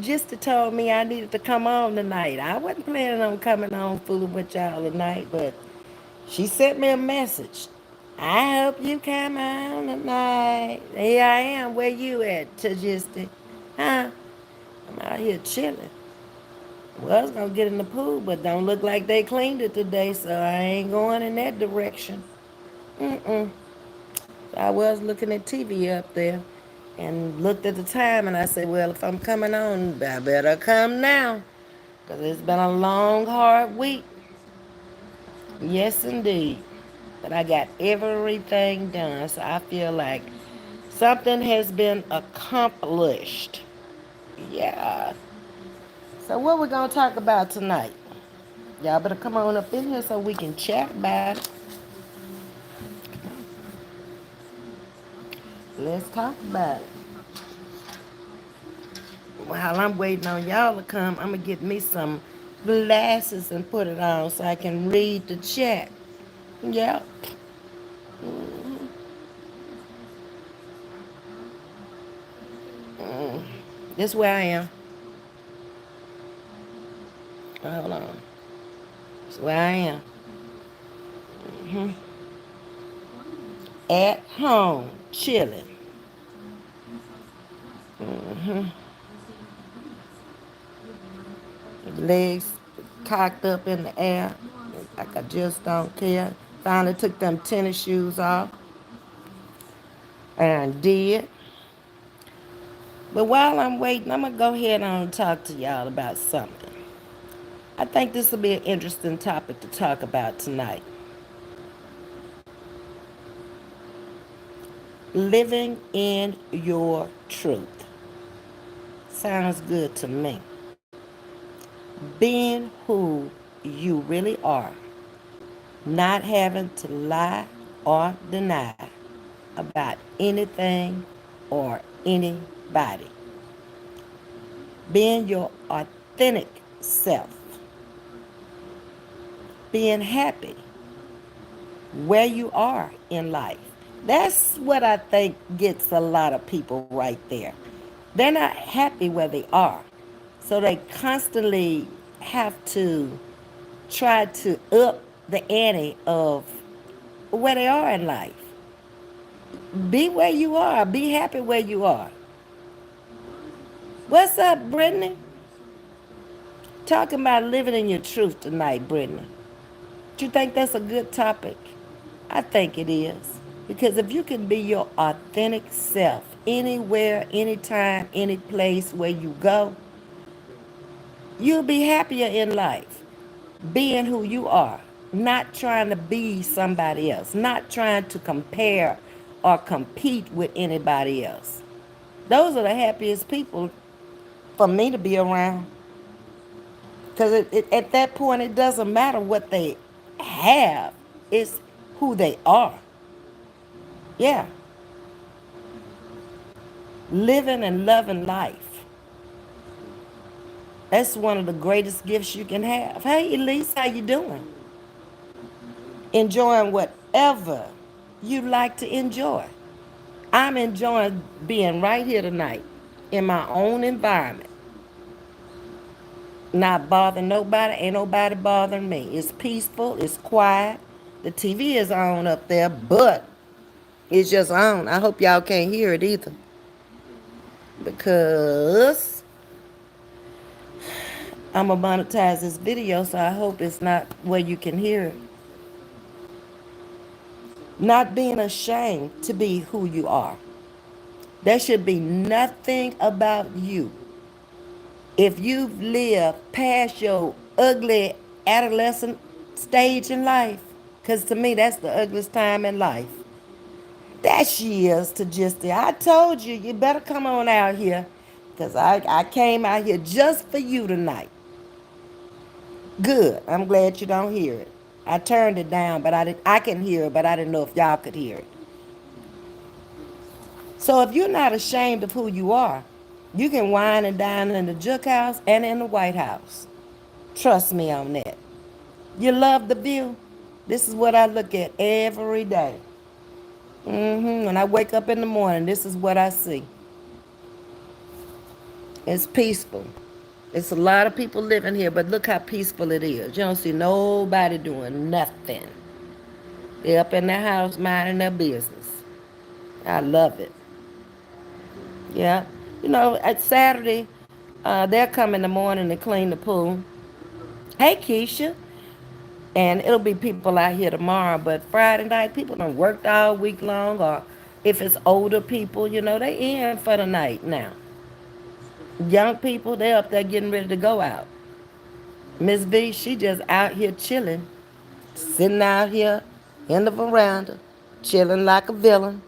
just told me I needed to come on tonight. I wasn't planning on coming on fooling with y'all tonight, but she sent me a message. I hope you come on tonight. Here I am. Where you at, Tajisti? Huh? I'm out here chilling. Was gonna get in the pool, but don't look like they cleaned it today, so I ain't going in that direction. Mm-mm. I was looking at TV up there and looked at the time, and I said, well, if I'm coming on, I better come now, because it's been a long, hard week. Yes, indeed. But I got everything done, so I feel like something has been accomplished. Yeah. So what we gonna talk about tonight? Y'all better come on up in here so we can chat about it. Let's talk about it. While I'm waiting on y'all to come, I'm gonna get me some glasses and put it on so I can read the chat. Yeah. This where I am. Hold on. This where I am. At home, chilling. Legs cocked up in the air. Like I just don't care. Finally took them tennis shoes off. And did. But while I'm waiting, I'm going to go ahead and talk to y'all about something. I think this will be an interesting topic to talk about tonight. Living in your truth. Sounds good to me. Being who you really are. Not having to lie or deny about anything or anybody. Being your authentic self. Being happy where you are in life. That's what I think gets a lot of people right there. They're not happy where they are. So they constantly have to try to up the ante of where they are in life. Be where you are. Be happy where you are. What's up, Brittany? Talking about living in your truth tonight, Brittany. Do you think that's a good topic? I think it is. Because if you can be your authentic self anywhere, anytime, any place where you go, you'll be happier in life. Being who you are, not trying to be somebody else, not trying to compare or compete with anybody else. Those are the happiest people for me to be around. Because at that point, it doesn't matter what they have, it's who they are. Yeah, living and loving life. That's one of the greatest gifts you can have. Hey, Elise, how you doing? Enjoying whatever you like to enjoy. I'm enjoying being right here tonight in my own environment. Not bothering nobody, ain't nobody bothering me. It's peaceful, it's quiet. The TV is on up there, but it's just on. I hope y'all can't hear it either. Because I'm going to monetize this video, so I hope it's not where you can hear it. Not being ashamed to be who you are. There should be nothing about you. If you've lived past your ugly adolescent stage in life, because to me that's the ugliest time in life. That she is to just, I told you, you better come on out here, because I came out here just for you tonight. Good. I'm glad you don't hear it. I turned it down, but I can hear it, but I didn't know if y'all could hear it. So if you're not ashamed of who you are, you can wine and dine in the Juke House and in the White House. Trust me on that. You love the view? This is what I look at every day. When I wake up in the morning, this is what I see. It's peaceful. It's a lot of people living here, but look how peaceful it is. You don't see nobody doing nothing. They're up in their house minding their business. I love it. Yeah. You know, at Saturday, they'll come in the morning to clean the pool. Hey, Keisha. And it'll be people out here tomorrow, but Friday night, people done worked all week long, or if it's older people, they in for the night now. Young people, they up there getting ready to go out. Ms.V, she just out here chilling, sitting out here in the veranda, chilling like a villain.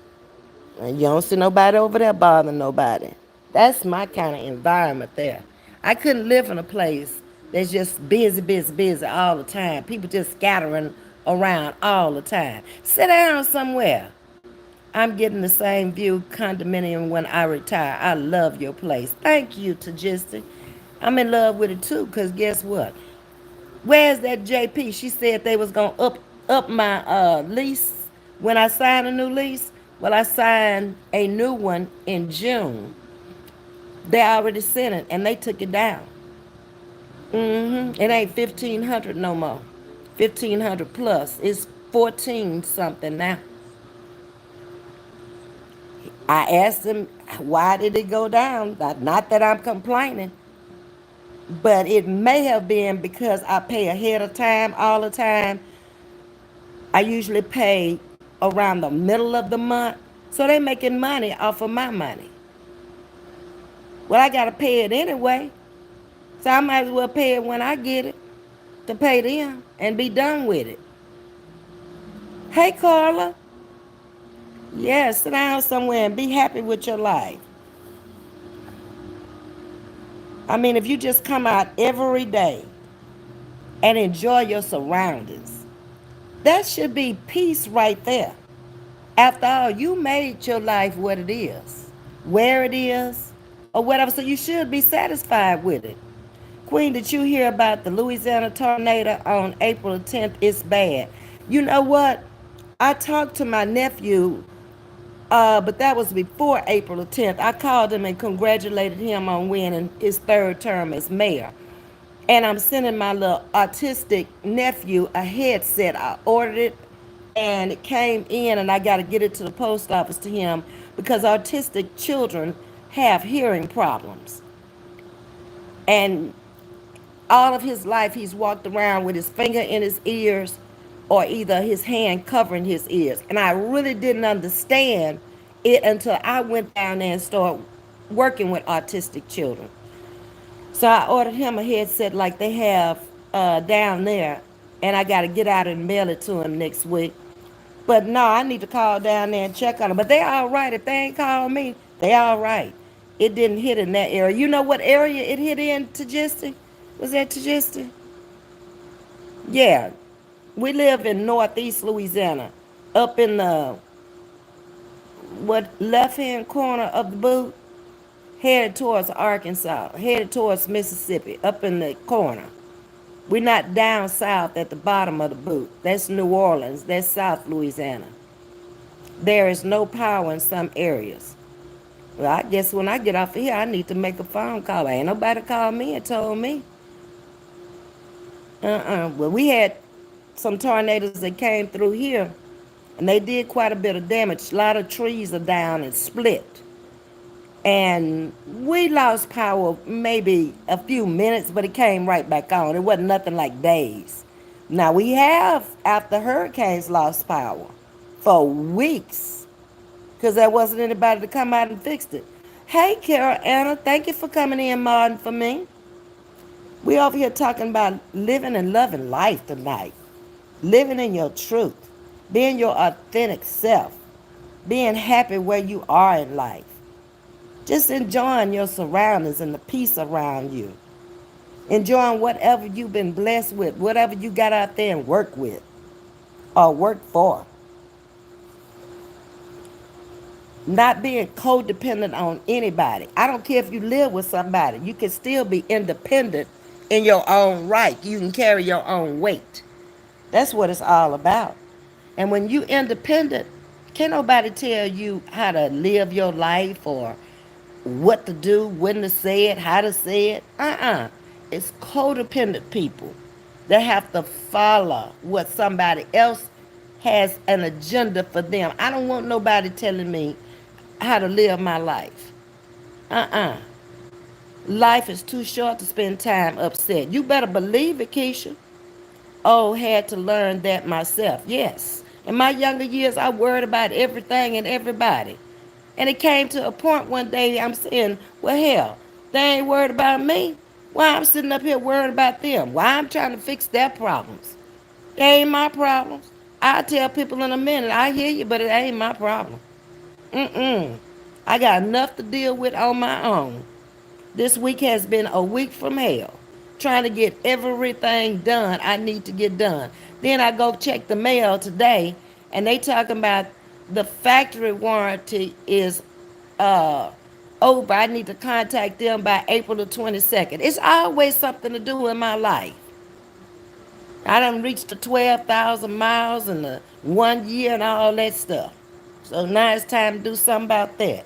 And you don't see nobody over there bothering nobody. That's my kind of environment there. I couldn't live in a place that's just busy, busy, busy all the time. People just scattering around all the time. Sit down somewhere. I'm getting the same view condominium when I retire. I love your place. Thank you, Tagistic. I'm in love with it too, because guess what? Where's that JP? She said they was gonna up my lease when I signed a new lease. Well, I signed a new one in June. They already sent it and they took it down. It ain't 1,500 no more. 1,500 plus. It's 14 something now. I asked him why did it go down. Not that I'm complaining, but it may have been because I pay ahead of time all the time. I usually pay around the middle of the month. So they making money off of my money. Well, I gotta pay it anyway. So I might as well pay it when I get it to pay them and be done with it. Hey Carla. Yeah, sit down somewhere and be happy with your life. I mean, if you just come out every day and enjoy your surroundings, that should be peace right there. After all, you made your life what it is, where it is, or whatever. So you should be satisfied with it. Queen, did you hear about the Louisiana tornado on April the 10th? It's bad. You know what? I talked to my nephew, but that was before April the 10th. I called him and congratulated him on winning his third term as mayor. And I'm sending my little autistic nephew a headset. I ordered it and it came in, and I got to get it to the post office to him because autistic children have hearing problems. And all of his life, he's walked around with his finger in his ears or either his hand covering his ears. And I really didn't understand it until I went down there and started working with autistic children. So I ordered him a headset like they have down there, and I got to get out and mail it to him next week. But no, I need to call down there and check on them. But they all right. If they ain't called me, they all right. It didn't hit in that area. You know what area it hit in, Tagistic? Was that Tagistic? Yeah. We live in northeast Louisiana, up in the what left-hand corner of the boot, headed towards Arkansas, headed towards Mississippi, up in the corner. We're not down south at the bottom of the boot. That's New Orleans. That's South Louisiana. There is no power in some areas. Well, I guess when I get off of here, I need to make a phone call. Ain't nobody called me and told me. Well, we had some tornadoes that came through here, and they did quite a bit of damage. A lot of trees are down and split. And we lost power maybe a few minutes, but it came right back on. It wasn't nothing like days. Now, we have, after hurricanes, lost power for weeks because there wasn't anybody to come out and fix it. Hey, Carol Anna, thank you for coming in, Martin, for me. We over here talking about living and loving life tonight. Living in your truth. Being your authentic self. Being happy where you are in life. Just enjoying your surroundings and the peace around you. Enjoying whatever you've been blessed with, whatever you got out there and work with or work for. Not being codependent on anybody. I don't care if you live with somebody. You can still be independent in your own right. You can carry your own weight. That's what it's all about. And when you independent, can't nobody tell you how to live your life or what to do, when to say it, how to say it. It's codependent people that have to follow what somebody else has an agenda for them. I don't want nobody telling me how to live my life. Uh uh Life is too short to spend time upset. You better believe it, Keisha. Oh, had to learn that myself. Yes. In my younger years, I worried about everything and everybody. And it came to a point one day I'm saying, well, hell, they ain't worried about me. Why I'm sitting up here worried about them? Why I'm trying to fix their problems? They ain't my problems. I tell people in a minute, I hear you, but it ain't my problem. Mm-mm. I got enough to deal with on my own. This week has been a week from hell, trying to get everything done I need to get done. Then I go check the mail today, and they talking about the factory warranty is uh, over. I need to contact them by April the 22nd. It's always something to do in my life. I done reached the 12,000 miles in the 1 year and all that stuff. So now it's time to do something about that.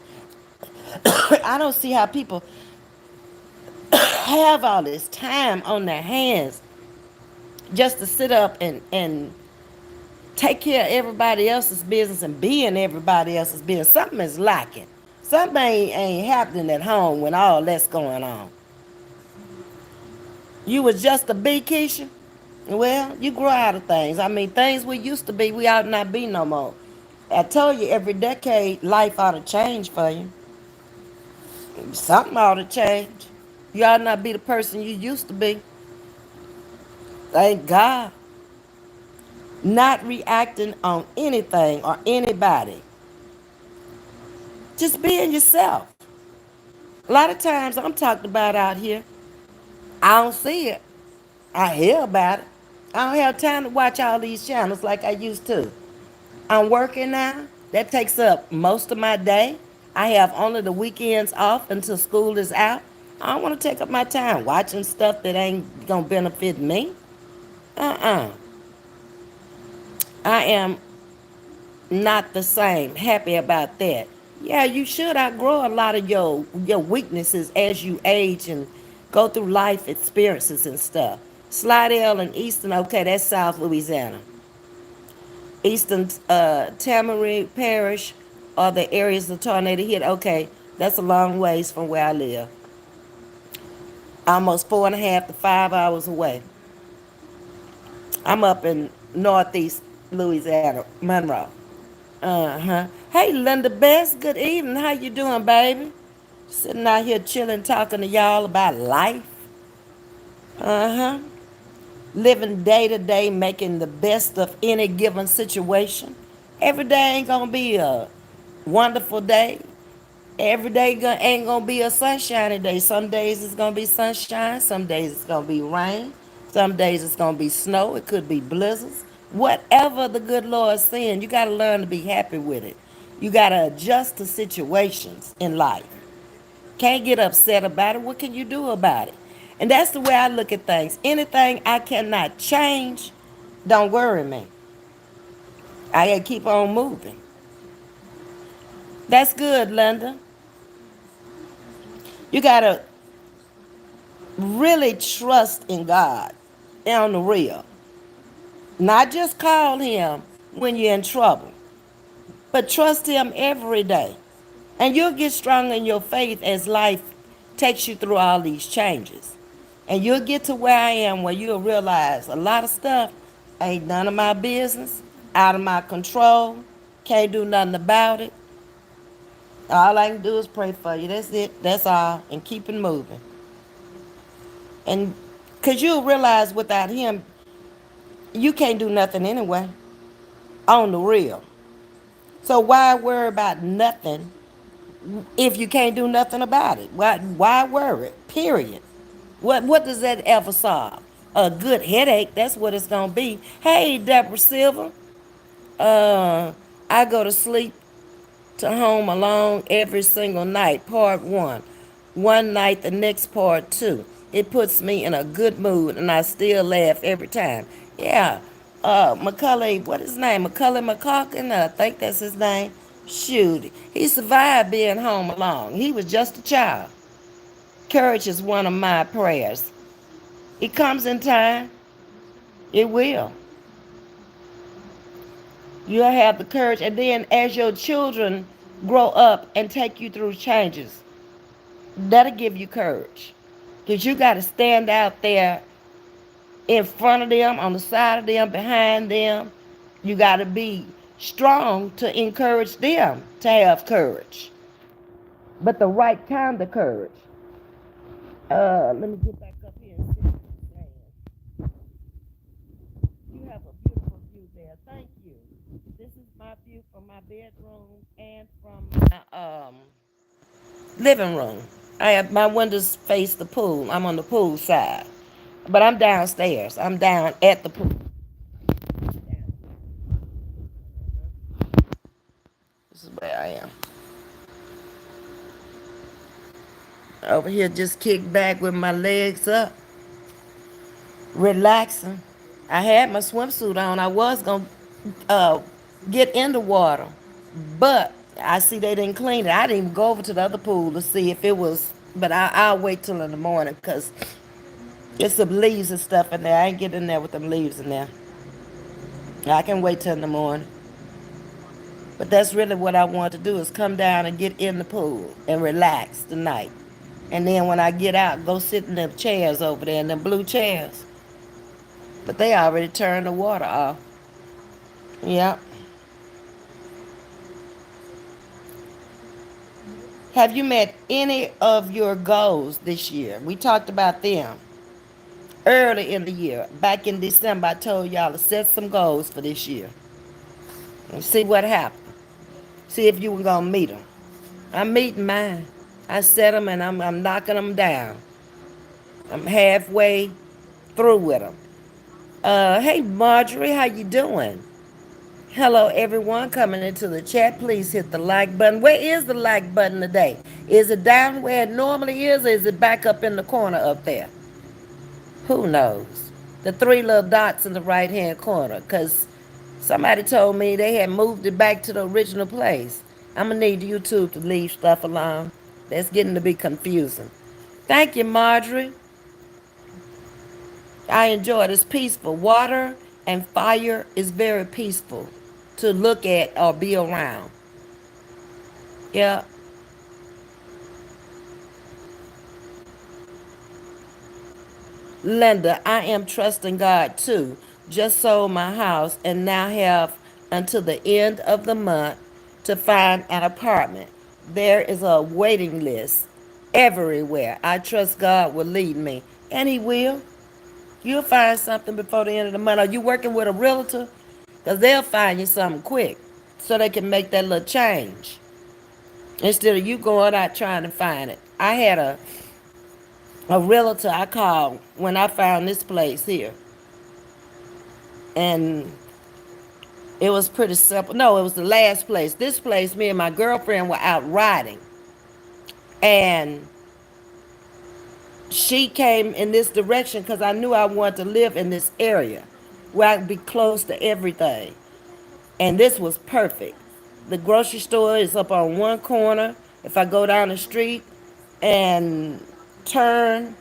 I don't see how people have all this time on their hands just to sit up and take care of everybody else's business and be in everybody else's business. Something is lacking. Something ain't happening at home when all that's going on. You was just a bee, Keisha? Well, you grow out of things. I mean, things we used to be, we ought not be no more. I told you every decade, life ought to change for you. Something ought to change. You ought not be the person you used to be. Thank God. Not reacting on anything or anybody. Just being yourself. A lot of times I'm talked about out here. I don't see it. I hear about it. I don't have time to watch all these channels like I used to. I'm working now. That takes up most of my day. I have only the weekends off until school is out. I don't want to take up my time watching stuff that ain't going to benefit me. Uh-uh. I am not the same. Happy about that. Yeah, you should outgrow a lot of your weaknesses as you age and go through life experiences and stuff. Slidell and Easton, okay, that's South Louisiana. Eastern Tamari Parish are the areas the tornado hit. Okay, that's a long ways from where I live. Almost 4.5 to 5 hours away. I'm up in northeast Louisiana, Monroe. Uh-huh. Hey, Linda Best, good evening. How you doing, baby? Sitting out here chilling, talking to y'all about life. Uh-huh. Living day to day, making the best of any given situation. Every day ain't gonna be a wonderful day. Every day ain't gonna be a sunshiny day. Some days it's gonna be sunshine, some days it's gonna be rain, some days it's gonna be snow, it could be blizzards. Whatever the good Lord's saying, you gotta learn to be happy with it. You gotta adjust to situations in life. Can't get upset about it. What can you do about it? And that's the way I look at things. Anything I cannot change, don't worry me. I gotta keep on moving. That's good, Linda. You gotta really trust in God on the real. Not just call him when you're in trouble, but trust him every day. And you'll get stronger in your faith as life takes you through all these changes. And you'll get to where I am where you'll realize a lot of stuff ain't none of my business, out of my control, can't do nothing about it. All I can do is pray for you. That's it. That's all. And keep it moving. And because you'll realize without him, you can't do nothing anyway. On the real. So why worry about nothing if you can't do nothing about it? Why worry? Period. What does that ever solve? A good headache, that's what it's gonna be. Hey, Deborah Silver. Uh I go to sleep to Home Alone every single night, part one. One night, the next part two. It puts me in a good mood and I still laugh every time. Yeah. Macaulay, what is his name? Macaulay McCulkin, I think that's his name. Shoot, he survived being home alone. He was just a child. Courage is one of my prayers. It comes in time. It will. You'll have the courage. And then as your children grow up and take you through changes, that'll give you courage. Because you got to stand out there in front of them, on the side of them, behind them. You got to be strong to encourage them to have courage. But the right kind of courage. Let me get back up here and see what you're saying. You have a beautiful view there. Thank you. This is my view from my bedroom and from my living room. I have my windows face the pool. I'm on the pool side, but I'm downstairs. I'm down at the pool. This is where I am. Over here, just kick back with my legs up, relaxing. I had my swimsuit on. I was gonna uh, get in the water, but I see they didn't clean it. I didn't even go over to the other pool to see if it was. But I'll wait till in the morning because there's some leaves and stuff in there. I ain't getting in there with them leaves in there. I can wait till in the morning. But that's really what I want to do is come down and get in the pool and relax tonight. And then when I get out, go sit in them chairs over there, in them blue chairs. But they already turned the water off. Yep. Have you met any of your goals this year? We talked about them early in the year. Back in December, I told y'all to set some goals for this year and see what happened. See if you were going to meet them. I'm meeting mine. I set them and I'm knocking them down. I'm halfway through with them. Hey Marjorie, how you doing? Hello everyone coming into the chat. Please hit the like button. Where is the like button today? Is it down where it normally is, or is it back up in the corner up there? Who knows? The three little dots in the right hand corner, because somebody told me they had moved it back to the original place. I'm going to need YouTube to leave stuff alone. That's getting to be confusing. Thank you, Marjorie. I enjoy it. It's peaceful. Water and fire is very peaceful to look at or be around. Yeah. Linda, I am trusting God too. Just sold my house and now have until the end of the month to find an apartment. There is a waiting list everywhere. I trust God will lead me, and He will. You'll find something before the end of the month. Are you working with a realtor? Because they'll find you something quick so they can make that little change instead of you going out trying to find it. I had a realtor I called when I found this place here. And it was pretty simple. No, it was the last place. This place, me and my girlfriend were out riding. And she came in this direction because I knew I wanted to live in this area where I could be close to everything. And this was perfect. The grocery store is up on one corner. If I go down the street and turn,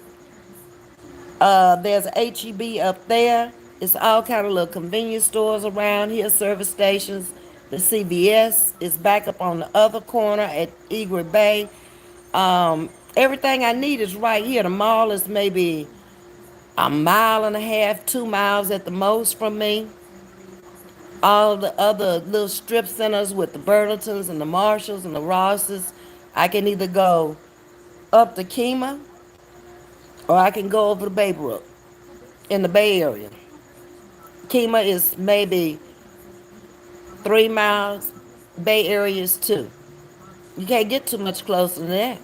there's HEB up there. It's all kind of little convenience stores around here, service stations. The CVS is back up on the other corner at Eagle Bay. Everything I need is right here. The mall is maybe a mile and a half, 2 miles at the most from me. All the other little strip centers with the Burlingtons and the Marshalls and the Rosses, I can either go up to Kemah or I can go over to Baybrook in the Bay Area. Kemah is maybe 3 miles. Bay Area is 2. You can't get too much closer than that.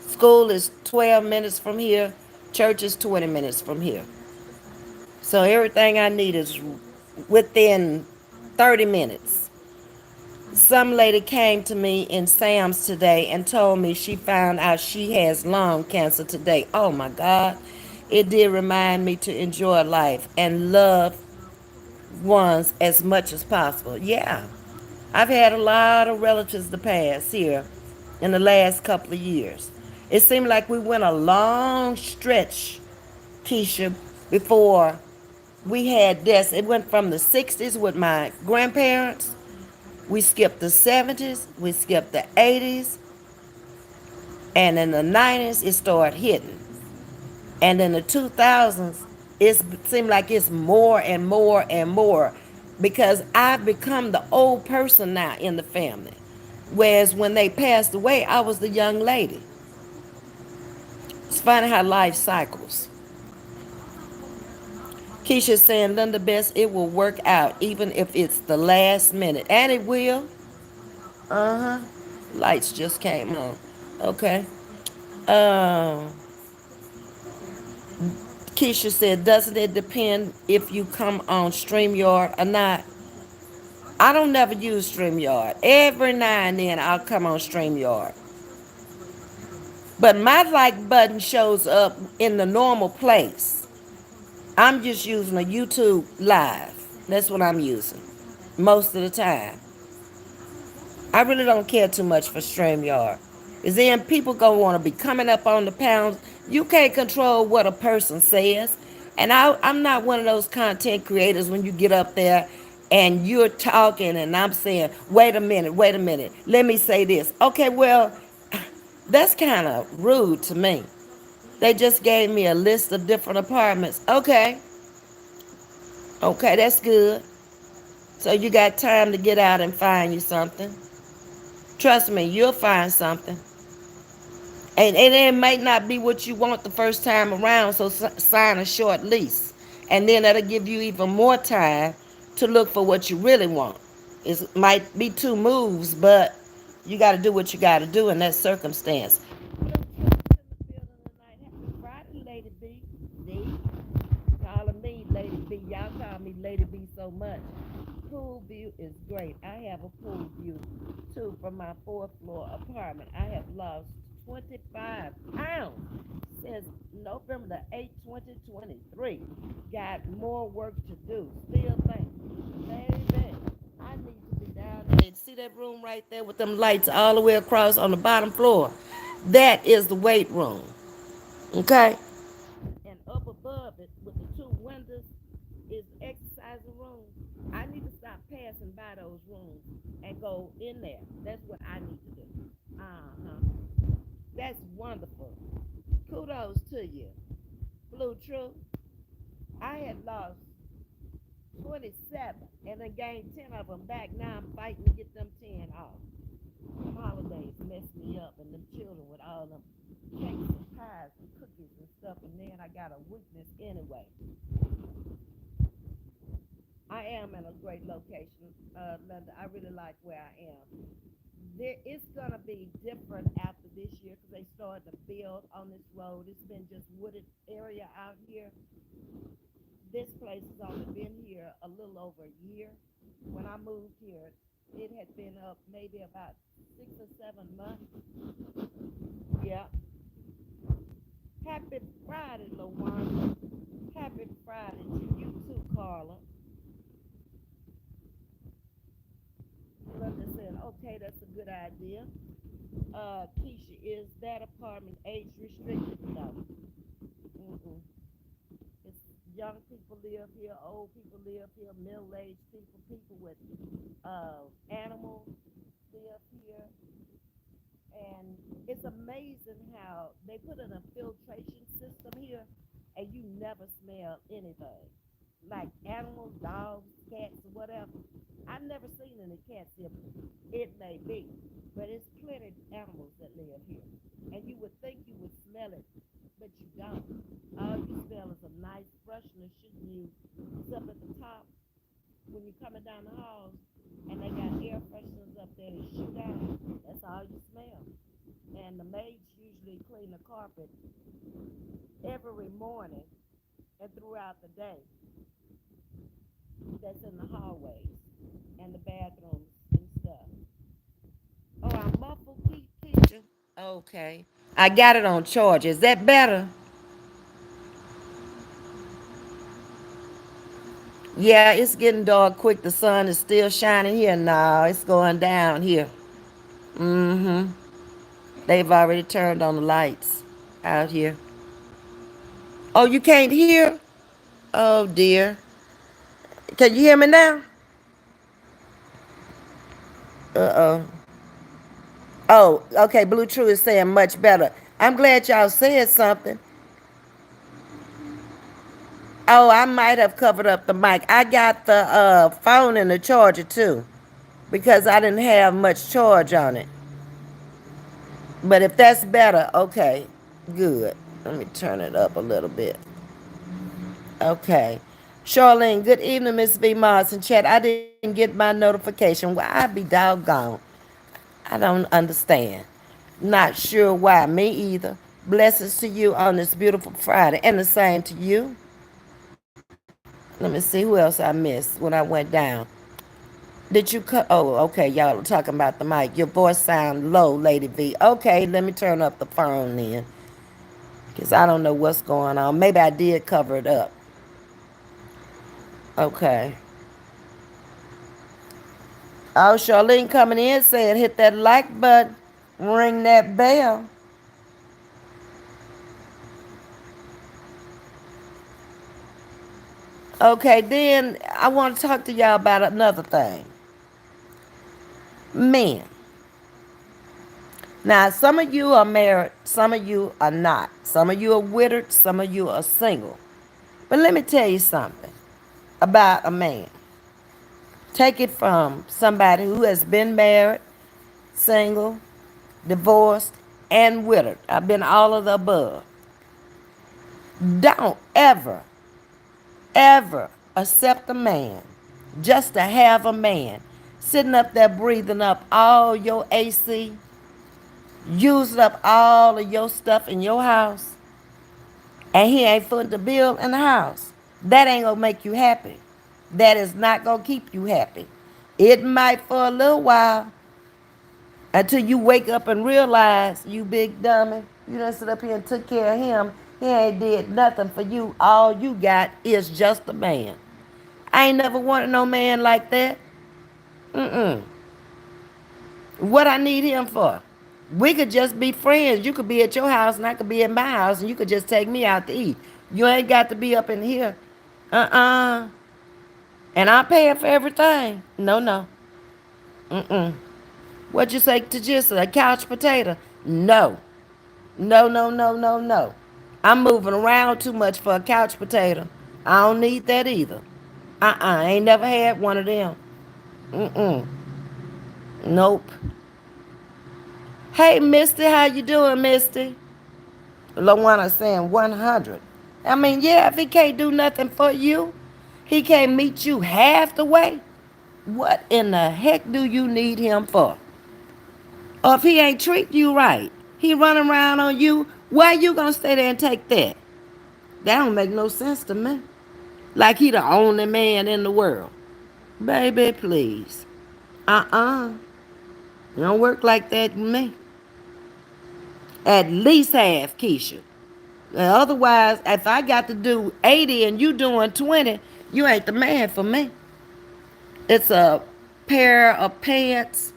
School is 12 minutes from here. Church is 20 minutes from here. So everything I need is within 30 minutes. Some lady came to me in Sam's today and told me she found out she has lung cancer today. Oh my God. It did remind me to enjoy life and love ones as much as possible. Yeah. I've had a lot of relatives to pass here in the last couple of years. It seemed like we went a long stretch, Keisha, before we had this. It went from the 60s with my grandparents. We skipped the 70s. We skipped the 80s. And in the 90s, it started hitting. And in the 2000s, it seemed like it's more and more and more because I've become the old person now in the family. Whereas when they passed away, I was the young lady. It's funny how life cycles. Keisha's saying, none the best, it will work out, even if it's the last minute. And it will. Uh huh. Lights just came on. Okay. Um, Keisha said, doesn't it depend if you come on StreamYard or not? I don't never use StreamYard. Every now and then I'll come on StreamYard. But my like button shows up in the normal place. I'm just using a YouTube live. That's what I'm using most of the time. I really don't care too much for StreamYard. Is then people gonna want to be coming up on the pounds. You can't control what a person says. And I'm not one of those content creators when you get up there and you're talking and I'm saying, wait a minute, let me say this. Okay, well, that's kind of rude to me. They just gave me a list of different apartments. Okay, that's good. So you got time to get out and find you something. Trust me, you'll find something. And it might not be what you want the first time around, so sign a short lease. And then that'll give you even more time to look for what you really want. It might be two moves, but you got to do what you got to do in that circumstance. Friday, Lady B. D. Calling me Lady B. Y'all call me Lady B so much. Pool view is great. I have a pool view too from my fourth floor apartment. I have lost 25 pounds since November the 8th, 2023. Got more work to do. Still think, baby, I need to be down there. See that room right there with them lights all the way across on the bottom floor? That is the weight room. Okay? And up above it with the two windows is the exercising room. I need to stop passing by those rooms and go in there. That's what I need to do. Uh-huh. That's wonderful. Kudos to you. Blue True. I had lost 27 and then gained 10 of them back. Now I'm fighting to get them 10 off. The holidays messed me up and them children with all them cakes and pies and cookies and stuff, and then I got a weakness anyway. I am in a great location, Linda. I really like where I am. It's gonna be different after this year because they started to build on this road. It's been just wooded area out here. This place has only been here a little over a year. When I moved here, it had been up maybe about 6 or 7 months. Yeah. Happy Friday, LaWanda. Happy Friday to you too, Carla. Linda said, okay, that's a good idea. Keisha, is that apartment age restricted? No. Mm-mm. It's young people live here, old people live here, middle-aged people, people with animals live here. And it's amazing how they put in a filtration system here and you never smell anything. Like animals, dogs, cats, or whatever. I've never seen any cats here. It may be, but it's plenty of animals that live here. And you would think you would smell it, but you don't. All you smell is a nice freshener shooting you. It's up at the top when you're coming down the halls, and they got air fresheners up there to shoot out. That's all you smell. And the maids usually clean the carpet every morning and throughout the day. That's in the hallways and the bathrooms and stuff. Oh, I'm muffled, Keisha. Okay. I got it on charge. Is that better? Yeah, it's getting dark quick. The sun is still shining here. No, it's going down here. Mm-hmm. They've already turned on the lights out here. Oh, you can't hear? Oh, dear. Can you hear me now? Uh-oh. Oh, okay. Blue True is saying much better. I'm glad y'all said something. Oh, I might have covered up the mic. I got the phone and the charger too because I didn't have much charge on it. But if that's better, okay, good. Let me turn it up a little bit. Okay. Charlene, good evening, Ms.V. Moss and chat. I didn't get my notification. Why I be doggone? I don't understand. Not sure why. Me either. Blessings to you on this beautiful Friday. And the same to you. Let me see who else I missed when I went down. Did you cut? Oh, okay. Y'all are talking about the mic. Your voice sound low, Lady V. Okay, let me turn up the phone then. Because I don't know what's going on. Maybe I did cover it up. Okay. Oh, Charlene coming in saying hit that like button, ring that bell. Okay, then I want to talk to y'all about another thing. Men. Now, some of you are married, some of you are not. Some of you are widowed, some of you are single. But let me tell you something about a man. Take it from somebody who has been married, single, divorced, and widowed. I've been all of the above. Don't ever accept a man just to have a man sitting up there breathing up all your AC, using up all of your stuff in your house, and he ain't footing the bill in the house. That ain't gonna make you happy. That is not gonna keep you happy. It might for a little while until you wake up and realize, you big dummy, you done sit up here and took care of him. He ain't did nothing for you. All you got is just a man. I ain't never wanted no man like that. Mm-mm. What I need him for? We could just be friends. You could be at your house and I could be at my house and you could just take me out to eat. You ain't got to be up in here. Uh-uh. And I'm paying for everything. No, no. Mm-mm. What you say to just a couch potato? No. No, no, no, no, no. I'm moving around too much for a couch potato. I don't need that either. I ain't never had one of them. Mm-mm. Nope. Hey, Misty, how you doing, Misty? Lawana saying 100. I mean, yeah, if he can't do nothing for you, he can't meet you half the way. What in the heck do you need him for? Or if he ain't treat you right, he running around on you, why you gonna stay there and take that? That don't make no sense to me. Like he the only man in the world. Baby, please. Uh-uh. It don't work like that with me. At least half, Keisha. Otherwise, if I got to do 80 and you doing 20, you ain't the man for me. It's a pair of pants,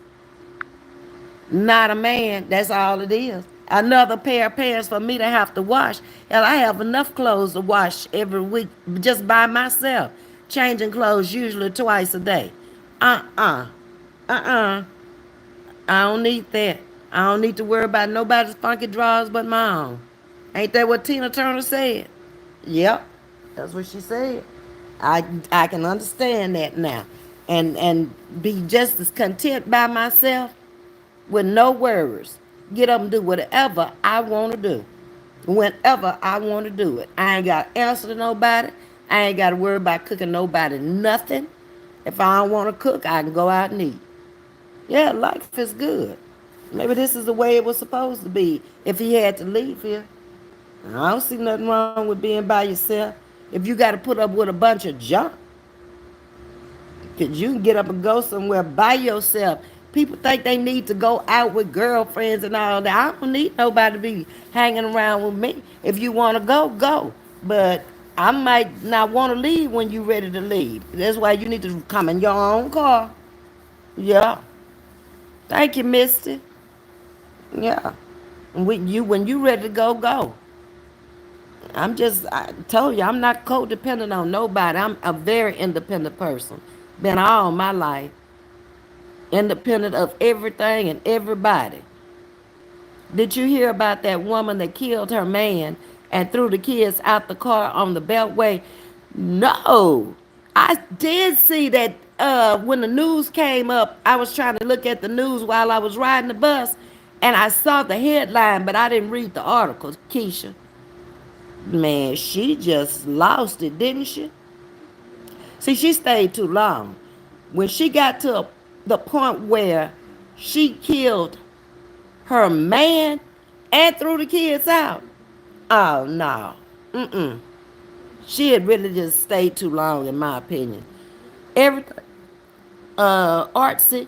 not a man. That's all it is. Another pair of pants for me to have to wash. Hell, I have enough clothes to wash every week just by myself. Changing clothes usually twice a day. Uh-uh. Uh-uh. I don't need that. I don't need to worry about nobody's funky drawers but my own. Ain't that what Tina Turner said? Yep, that's what she said. I can understand that now, and be just as content by myself with no worries. Get up and do whatever I want to do, whenever I want to do it. I ain't got to answer to nobody. I ain't got to worry about cooking nobody nothing. If I don't want to cook, I can go out and eat. Yeah, life is good. Maybe this is the way it was supposed to be if he had to leave here. I don't see nothing wrong with being by yourself. If you got to put up with a bunch of junk, because you can get up and go somewhere by yourself. People think they need to go out with girlfriends and all that. I don't need nobody to be hanging around with me. If you want to go, go. But I might not want to leave when you're ready to leave. That's why you need to come in your own car. Yeah. Thank you, Misty. Yeah. When you ready to go, go. I told you, I'm not codependent on nobody. I'm a very independent person. Been all my life independent of everything and everybody. Did you hear about that woman that killed her man and threw the kids out the car on the Beltway? No. I did see that when the news came up. I was trying to look at the news while I was riding the bus, and I saw the headline, but I didn't read the article, Keisha. Man, she just lost it, didn't she? See, she stayed too long. When she got to the point where she killed her man and threw the kids out, oh no. Mm-mm. She had really just stayed too long, in my opinion. Everything, artsy,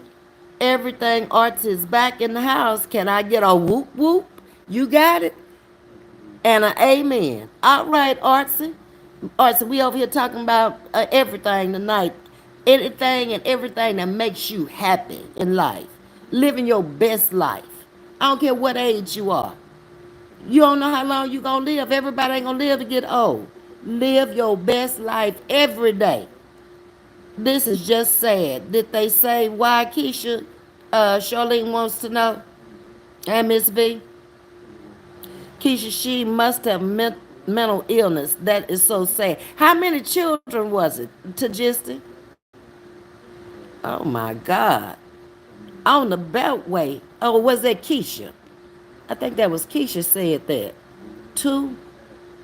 everything artsy is back in the house. Can I get a whoop whoop? You got it? And an amen. All right, Artsy. Artsy, we over here talking about everything tonight. Anything and everything that makes you happy in life. Living your best life. I don't care what age you are. You don't know how long you going to live. Everybody ain't going to live to get old. Live your best life every day. This is just sad. Did they say why, Keisha? Charlene wants to know. And Miss V? Keisha, she must have mental illness. That is so sad. How many children was it to Justin? Oh my God. On the Beltway. Oh, was that Keisha? I think that was Keisha said that. Two?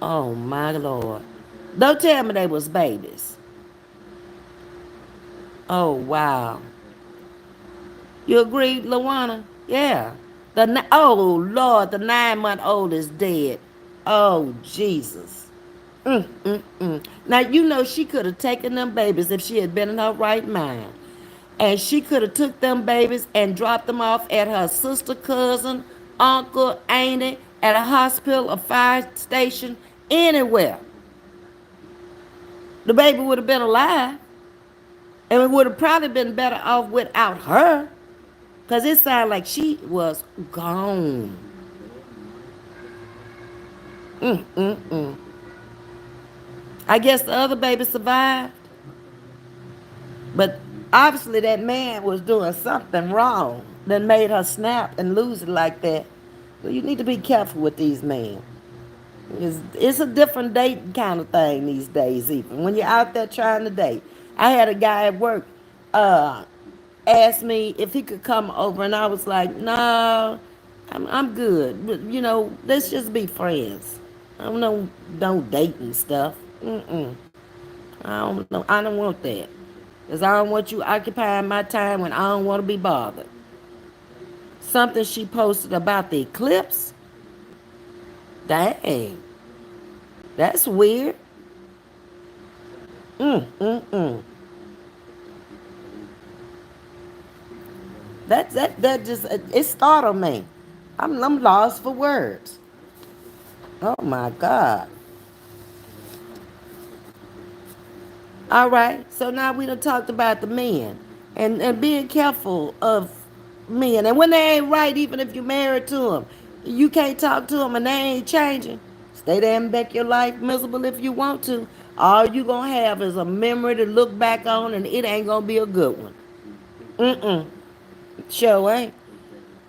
Oh my Lord. Don't tell me they was babies. Oh wow. You agree, Lawana? Yeah. Oh Lord, the 9-month old is dead. Oh Jesus. Now, you know she could have taken them babies if she had been in her right mind. And she could have took them babies and dropped them off at her sister, cousin, uncle, auntie, at a hospital, a fire station, anywhere. The baby would have been alive. And it would have probably been better off without her. Because it sounded like she was gone. I guess the other baby survived. But obviously that man was doing something wrong that made her snap and lose it like that. So you need to be careful with these men. It's a different dating kind of thing these days, even when you're out there trying to date. I had a guy at work uh, ask me if he could come over, and I was like, no, I'm good. But, let's just be friends. I don't know, don't date and stuff. I don't know. I don't want that. Because I don't want you occupying my time when I don't want to be bothered. Something she posted about the eclipse? Dang. That's weird. Mm, mm, mm. That just, it startled me. I'm lost for words. Oh my God. All right. So now we done talked about the men and being careful of men. And when they ain't right, even if you're married to them, you can't talk to them and they ain't changing. Stay there and make your life miserable if you want to. All you gonna have is a memory to look back on, and it ain't gonna be a good one. Mm-mm. Sure ain't.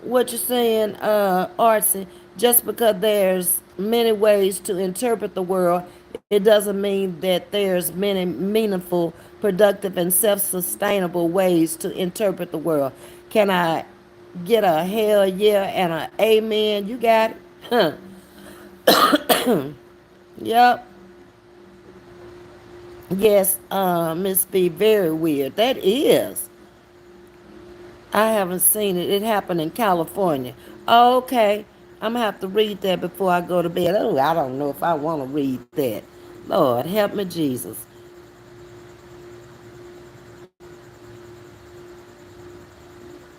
What you're saying, Artsy, just because there's many ways to interpret the world, it doesn't mean that there's many meaningful, productive, and self-sustainable ways to interpret the world. Can I get a hell yeah and a amen? You got it? Huh. Yep. Yes, Ms.V, very weird. That is. I haven't seen it. It happened in California. Oh, okay. I'm going to have to read that before I go to bed. Oh, I don't know if I want to read that. Lord, help me, Jesus.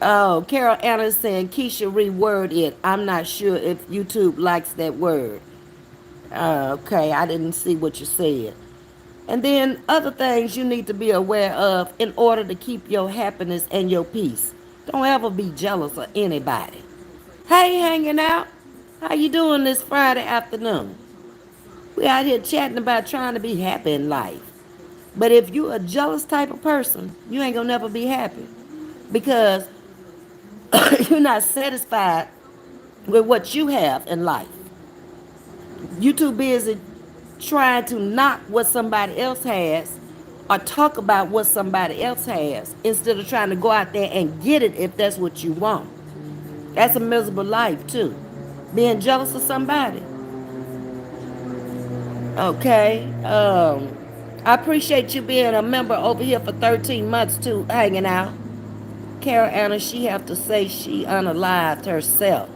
Oh, Carol Anna is saying Keisha reword it. I'm not sure if YouTube likes that word. Okay, I didn't see what you said. And then other things you need to be aware of in order to keep your happiness and your peace. Don't ever be jealous of anybody. Hey, hanging out. How you doing this Friday afternoon? We out here chatting about trying to be happy in life. But if you a jealous type of person, you ain't gonna never be happy because you're not satisfied with what you have in life. You too busy trying to knock what somebody else has or talk about what somebody else has instead of trying to go out there and get it if that's what you want. That's a miserable life too. Being jealous of somebody. Okay. I appreciate you being a member over here for 13 months too, hanging out. Carol Anna, she have to say she unalived herself.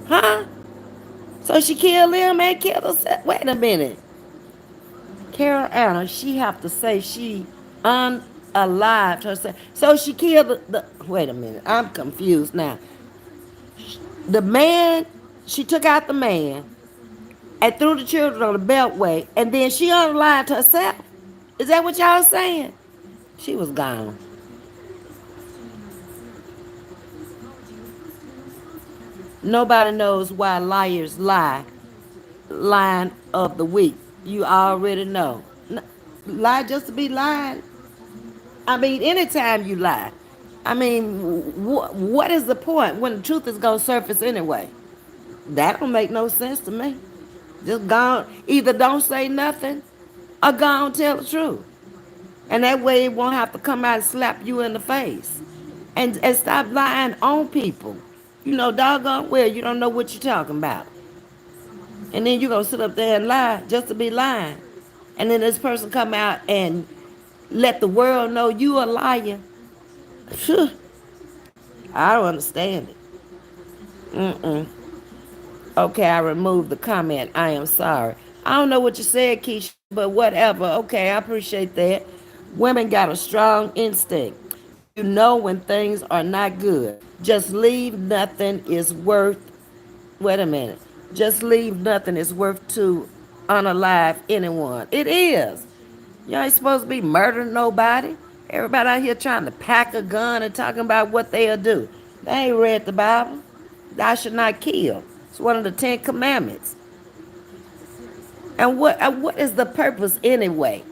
Huh? So she killed him and killed herself? Wait a minute. Carol Anna, she have to say she unalived herself. So she killed wait a minute. I'm confused now. The man, she took out the man and threw the children on the beltway, and then she unalived herself. Is that what y'all saying? She was gone. Nobody knows why liars lie. Line of the week. You already know. Lie just to be lying. I mean, anytime you lie. I mean, what is the point when the truth is going to surface anyway? That don't make no sense to me. Just go either don't say nothing or go on tell the truth. And that way it won't have to come out and slap you in the face. And stop lying on people. You know, doggone well, you don't know what you're talking about. And then you're going to sit up there and lie just to be lying. And then this person come out and let the world know you a liar. Phew, I don't understand it. Mm-mm. Okay, I removed the comment. I am sorry. I don't know what you said, Keisha, but whatever. Okay, I appreciate that. Women got a strong instinct. You know when things are not good. Just leave nothing is worth, wait a minute. Just leave nothing is worth to unalive anyone. It is. You ain't supposed to be murdering nobody. Everybody out here trying to pack a gun and talking about what they'll do. They ain't read the Bible. Thou should not kill. It's one of the 10 Commandments. And what is the purpose anyway?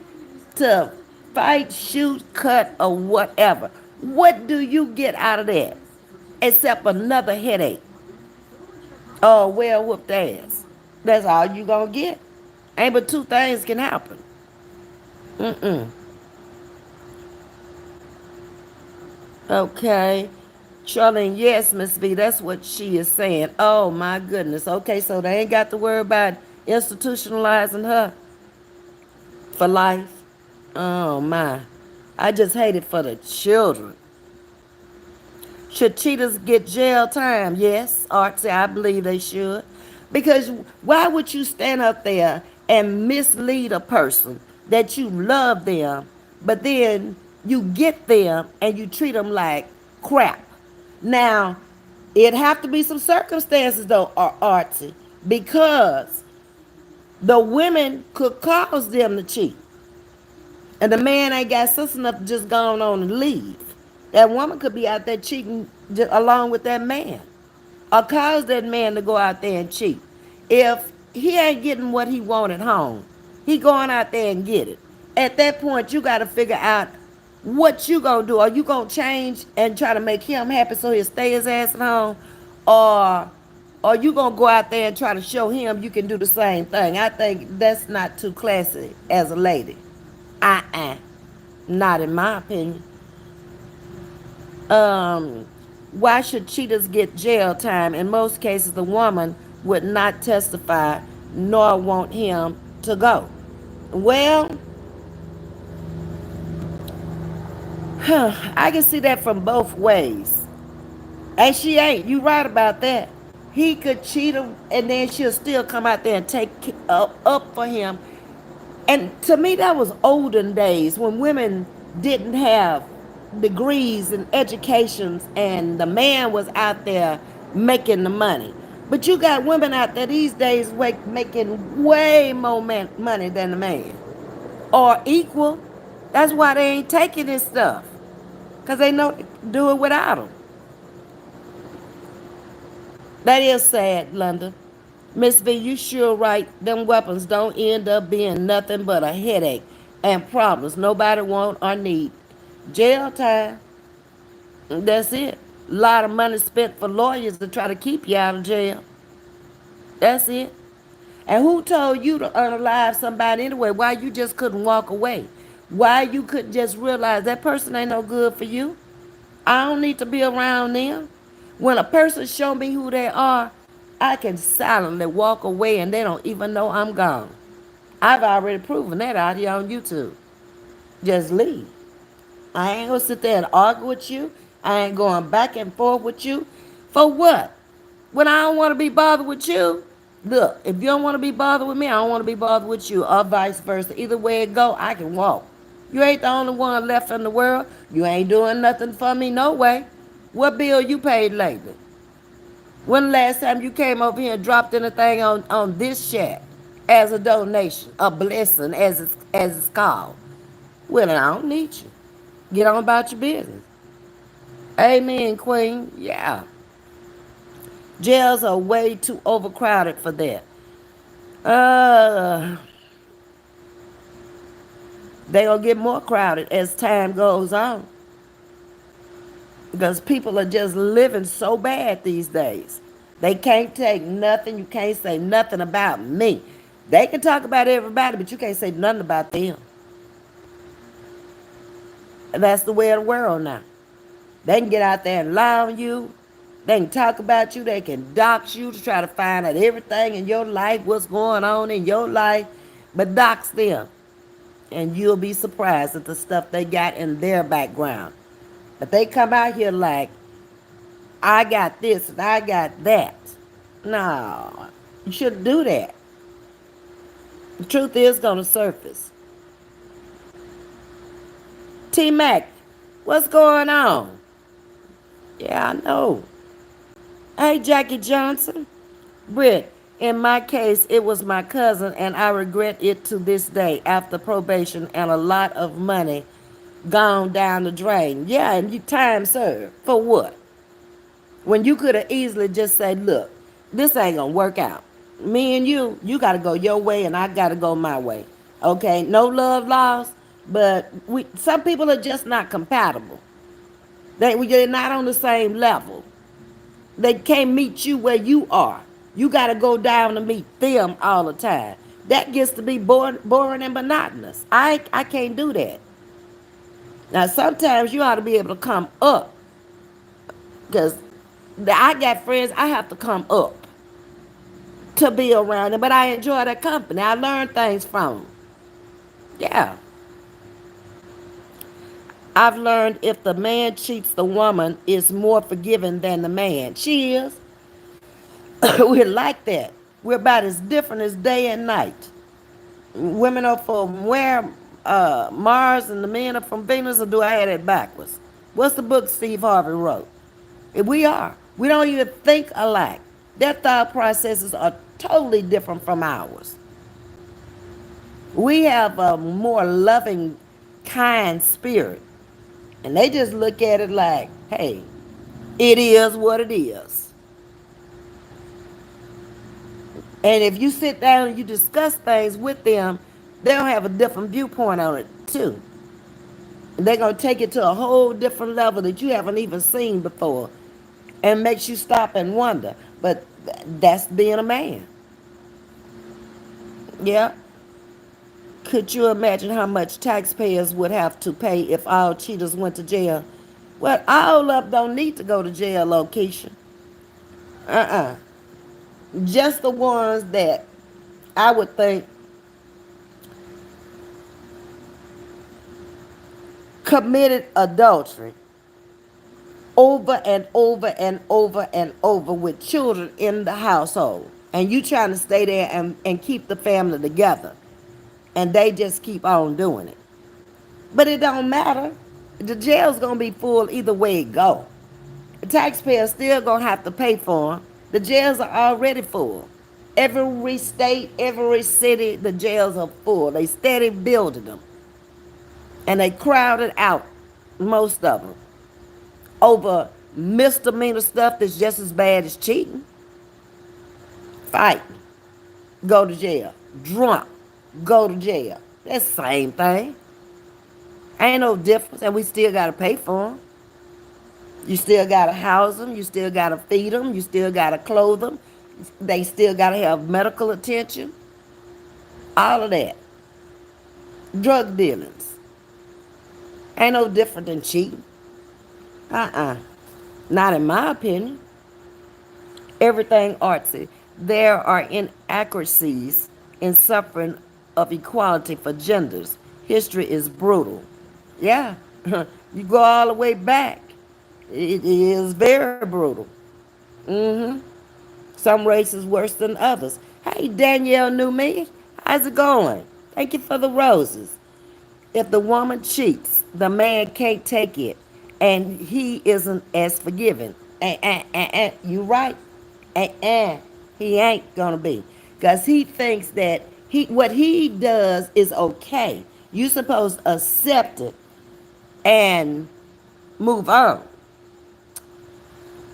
To fight, shoot, cut, or whatever. What do you get out of that? Except another headache. Oh, well, whooped ass. That's all you gonna get. Ain't but two things can happen. Mm-mm. Okay. Charlene, yes, Ms.V, that's what she is saying. Oh, my goodness. Okay, so they ain't got to worry about institutionalizing her for life. Oh, my. I just hate it for the children. Should cheaters get jail time? Yes, Artsy, I believe they should. Because why would you stand up there and mislead a person that you love them, but then you get them and you treat them like crap? Now, it have to be some circumstances though, Artsy, because the women could cause them to cheat. And the man ain't got sense enough to just go on and leave. That woman could be out there cheating along with that man. Or cause that man to go out there and cheat. If he ain't getting what he want at home, he going out there and get it. At that point, you got to figure out what you gonna do. Are you gonna change and try to make him happy so he'll stay his ass at home? Or are you gonna go out there and try to show him you can do the same thing? I think that's not too classy as a lady. Not in my opinion. Um, why should cheaters get jail time? In most cases, the woman would not testify nor want him to go. Well, I can see that from both ways. And she ain't. You right about that. He could cheat her, and then she'll still come out there and take up for him. And to me, that was olden days when women didn't have degrees and educations, and the man was out there making the money. But you got women out there these days making way more money than the man. Or equal. That's why they ain't taking this stuff. Because they know they can do it without them. That is sad, London. Miss V, you sure right. Them weapons don't end up being nothing but a headache and problems nobody want or need. Jail time. That's it. A lot of money spent for lawyers to try to keep you out of jail. That's it. And who told you to unalive somebody anyway? Why you just couldn't walk away? Why you couldn't just realize that person ain't no good for you? I don't need to be around them. When a person show me who they are, I can silently walk away and they don't even know I'm gone. I've already proven that out here on YouTube. Just leave. I ain't gonna sit there and argue with you. I ain't going back and forth with you. For what? When I don't want to be bothered with you, look, if you don't want to be bothered with me, I don't want to be bothered with you, or vice versa. Either way it go, I can walk. You ain't the only one left in the world. You ain't doing nothing for me, no way. What bill you paid lately? When the last time you came over here and dropped anything on this chat as a donation, a blessing as it's called? Well, I don't need you. Get on about your business. Amen, Queen. Yeah. Jails are way too overcrowded for that. Uh, they gonna get more crowded as time goes on because people are just living so bad these days. They can't take nothing. You can't say nothing about me. They can talk about everybody, but you can't say nothing about them. And that's the way of the world now. They can get out there and lie on you. They can talk about you. They can dox you to try to find out everything in your life, what's going on in your life. But dox them. And you'll be surprised at the stuff they got in their background. But they come out here like, I got this and I got that. No, you shouldn't do that. The truth is going to surface. T-Mac, what's going on? Yeah, I know. Hey, Jackie Johnson. Britt, in my case, it was my cousin, and I regret it to this day after probation and a lot of money gone down the drain. Yeah, and you time served. For what? When you could have easily just said, look, this ain't going to work out. Me and you got to go your way, and I got to go my way. Okay, no love lost, but some people are just not compatible. They're not on the same level. They can't meet you where you are. You got to go down to meet them all the time. That gets to be boring and monotonous. I can't do that. Now, sometimes you ought to be able to come up because I got friends I have to come up to be around them, but I enjoy their company. I learn things from them. Yeah. I've learned if the man cheats the woman, is more forgiving than the man. She is. We're like that. We're about as different as day and night. Women are from where Mars and the men are from Venus, or do I have it backwards? What's the book Steve Harvey wrote? We are. We don't even think alike. Their thought processes are totally different from ours. We have a more loving, kind spirit. And they just look at it like, hey, it is what it is. And if you sit down and you discuss things with them, they'll have a different viewpoint on it too. And they're going to take it to a whole different level that you haven't even seen before and makes you stop and wonder. But that's being a man. Yeah. Could you imagine how much taxpayers would have to pay if all cheaters went to jail? Well, all of them don't need to go to jail, location. Uh-uh. Just the ones that I would think committed adultery over and over and over and over with children in the household. And you trying to stay there and keep the family together. And they just keep on doing it. But it don't matter. The jail's going to be full either way it go. The taxpayers still going to have to pay for them. The jails are already full. Every state, every city, the jails are full. They steady building them. And they crowded out, most of them, over misdemeanor stuff that's just as bad as cheating. Fight, go to jail. Drunk, go to jail. That's the same thing. Ain't no difference, and we still got to pay for them. You still got to house them. You still got to feed them. You still got to clothe them. They still got to have medical attention. All of that. Drug dealings. Ain't no different than cheating. Not in my opinion. Everything artsy. There are inaccuracies in suffering of equality for genders. History is brutal. Yeah, you go all the way back. It is very brutal. hmm Some races worse than others. Hey, Danielle knew me. How's it going? Thank you for the roses. If the woman cheats, the man can't take it, and he isn't as forgiving. You right? He ain't gonna be, cause he thinks that what he does is okay. You supposed to accept it and move on.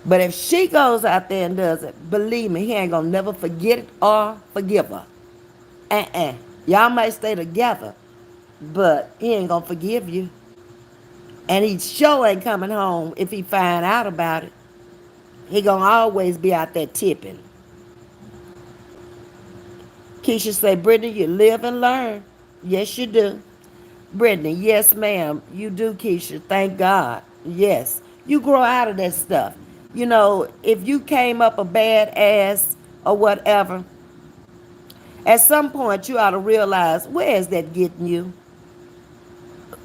But if she goes out there and does it, believe me, he ain't gonna never forget it or forgive her. Y'all might stay together, but he ain't gonna forgive you. And he sure ain't coming home if he find out about it. He gonna always be out there tipping. Keisha say, Brittany, you live and learn. Yes, you do. Brittany, yes, ma'am. You do, Keisha. Thank God. Yes. You grow out of that stuff. You know, if you came up a bad ass or whatever, at some point you ought to realize, where is that getting you?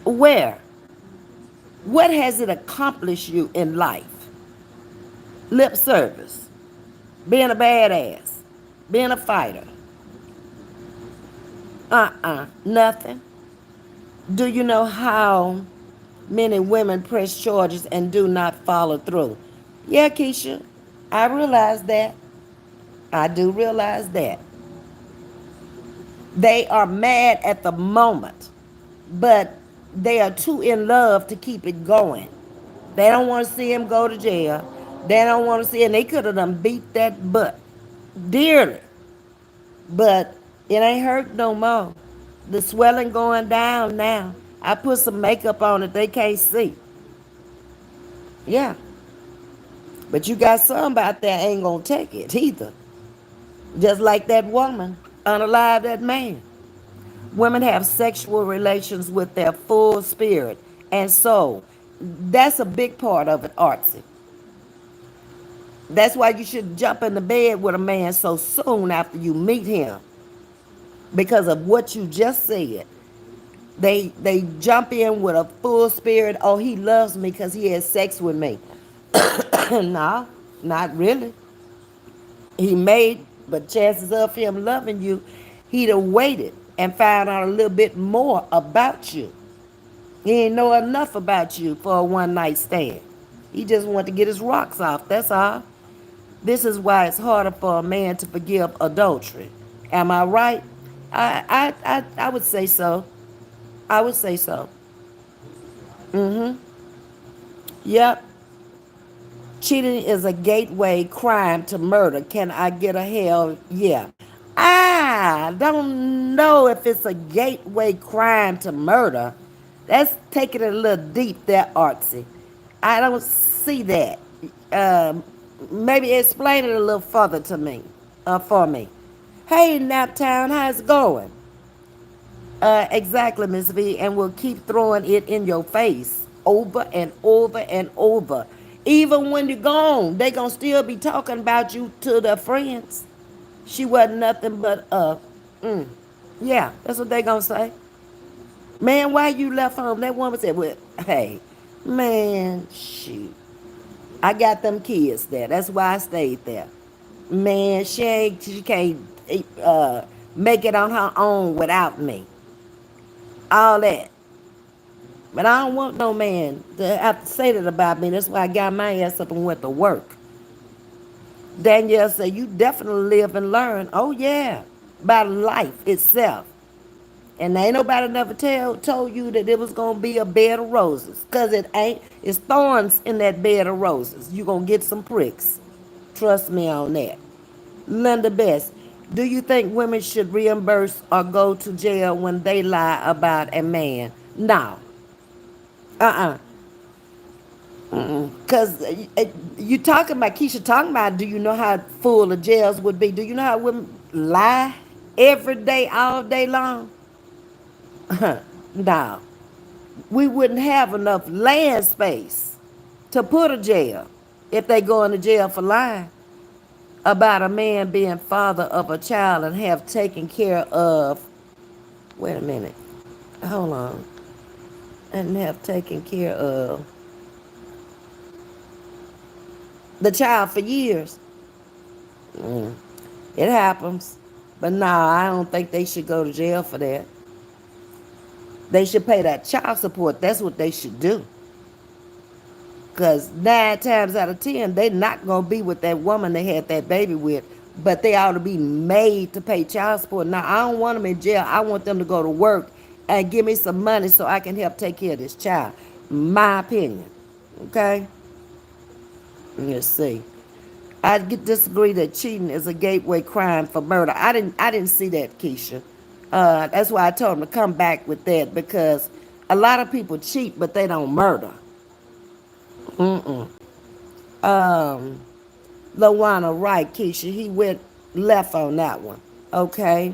Where? What has it accomplished you in life? Lip service, being a badass, being a fighter. Nothing. Do you know how many women press charges and do not follow through? Yeah, Keisha, I realize that. I do realize that. They are mad at the moment, but they are too in love to keep it going. They don't want to see him go to jail. They don't want to see, and they could have done beat that butt dearly, but it ain't hurt no more. The swelling going down now. I put some makeup on it, they can't see. Yeah, but you got some out there ain't gonna take it either. Just like that woman, unalive that man. Women have sexual relations with their full spirit and soul. That's a big part of it, Artsy. That's why you should jump in the bed with a man so soon after you meet him, because of what you just said. They jump in with a full spirit. Oh, he loves me because he has sex with me. No, not really. He may, but chances of him loving you, he'd have waited and found out a little bit more about you. He ain't know enough about you for a one night stand. He just wanted to get his rocks off. That's all. This is why it's harder for a man to forgive adultery. Am I right? I would say so. I would say so. Mm-hmm. Yep. Cheating is a gateway crime to murder. Can I get a hell yeah? I don't know if it's a gateway crime to murder. That's taking it a little deep there, Artsy. I don't see that. Um, Maybe explain it a little further to me, for me. Hey, Naptown, how's it going? Exactly, Ms. V, and we'll keep throwing it in your face over and over and over. Even when you're gone, they gonna still be talking about you to their friends. She wasn't nothing but yeah, that's what they gonna say. Man, why you left home? That woman said, well, hey, man, shoot. I got them kids there. That's why I stayed there. Man, she can't make it on her own without me. All that. But I don't want no man to have to say that about me. That's why I got my ass up and went to work. Danielle said, you definitely live and learn. Oh, yeah, by life itself. And ain't nobody never told you that it was going to be a bed of roses. Because it ain't. It's thorns in that bed of roses. You going to get some pricks. Trust me on that. Linda Best, do you think women should reimburse or go to jail when they lie about a man? No. Uh-uh. Because you talking about, Keisha talking about, do you know how full the jails would be? Do you know how women lie every day, all day long? No. We wouldn't have enough land space to put a jail if they go into jail for lying about a man being father of a child and have taken care of, wait a minute, hold on, and have taken care of the child for years. It happens. But no, I don't think they should go to jail for that. They should pay that child support. That's what they should do. Because 9 times out of 10, they're not going to be with that woman they had that baby with. But they ought to be made to pay child support. Now, I don't want them in jail. I want them to go to work and give me some money so I can help take care of this child. My opinion. Okay? Let's see. I disagree that cheating is a gateway crime for murder. I didn't see that, Keisha. That's why I told him to come back with that, because a lot of people cheat, but they don't murder. Um, Lawana, right, Keisha. He went left on that one. Okay.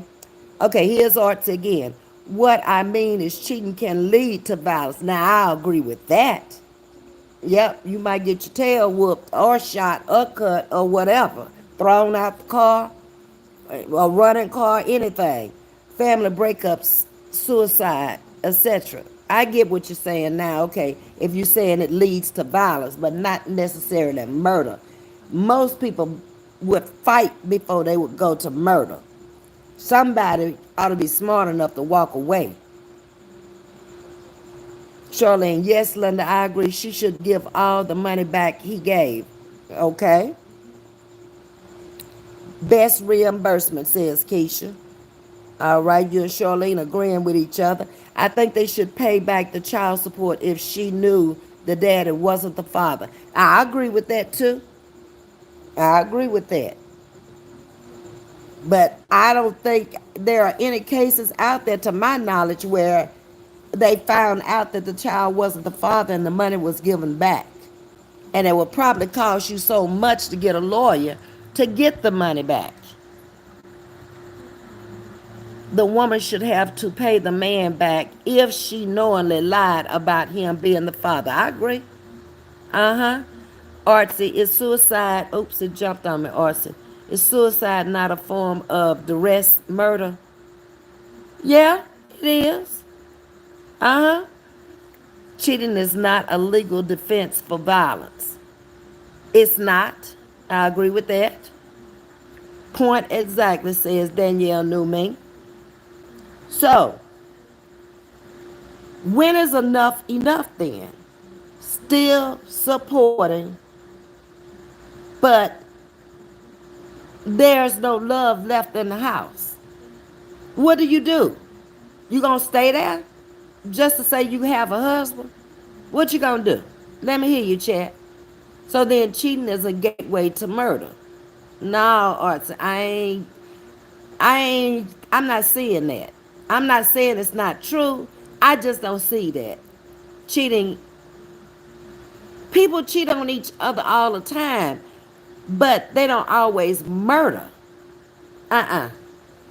Okay, here's Arts again. What I mean is cheating can lead to violence. Now, I agree with that. Yep, you might get your tail whooped or shot or cut or whatever. Thrown out the car, a running car, anything. Family breakups, suicide, etc. I get what you're saying now. Okay, if you're saying it leads to violence, but not necessarily murder. Most people would fight before they would go to murder. Somebody ought to be smart enough to walk away. Charlene, yes, Linda, I agree. She should give all the money back he gave. Okay. Best reimbursement, says Keisha. All right, you and Charlene agreeing with each other. I think they should pay back the child support if she knew the daddy wasn't the father. I agree with that too. I agree with that. But I don't think there are any cases out there, to my knowledge, where they found out that the child wasn't the father and the money was given back. And it would probably cost you so much to get a lawyer to get the money back. The woman should have to pay the man back if she knowingly lied about him being the father. I agree. Uh-huh. Artsy, is suicide, oops, it jumped on me, Artsy. Is suicide not a form of duress murder? Yeah, it is. Uh-huh. Cheating is not a legal defense for violence. It's not. I agree with that. Point exactly, says Danielle Newman. So, when is enough enough then? Still supporting, but there's no love left in the house. What do? You gonna stay there just to say you have a husband? What you gonna do? Let me hear you, chat. So then cheating is a gateway to murder. No, Arts, I'm not seeing that. I'm not saying it's not true. I just don't see that. Cheating, people cheat on each other all the time, but they don't always murder. Uh-uh.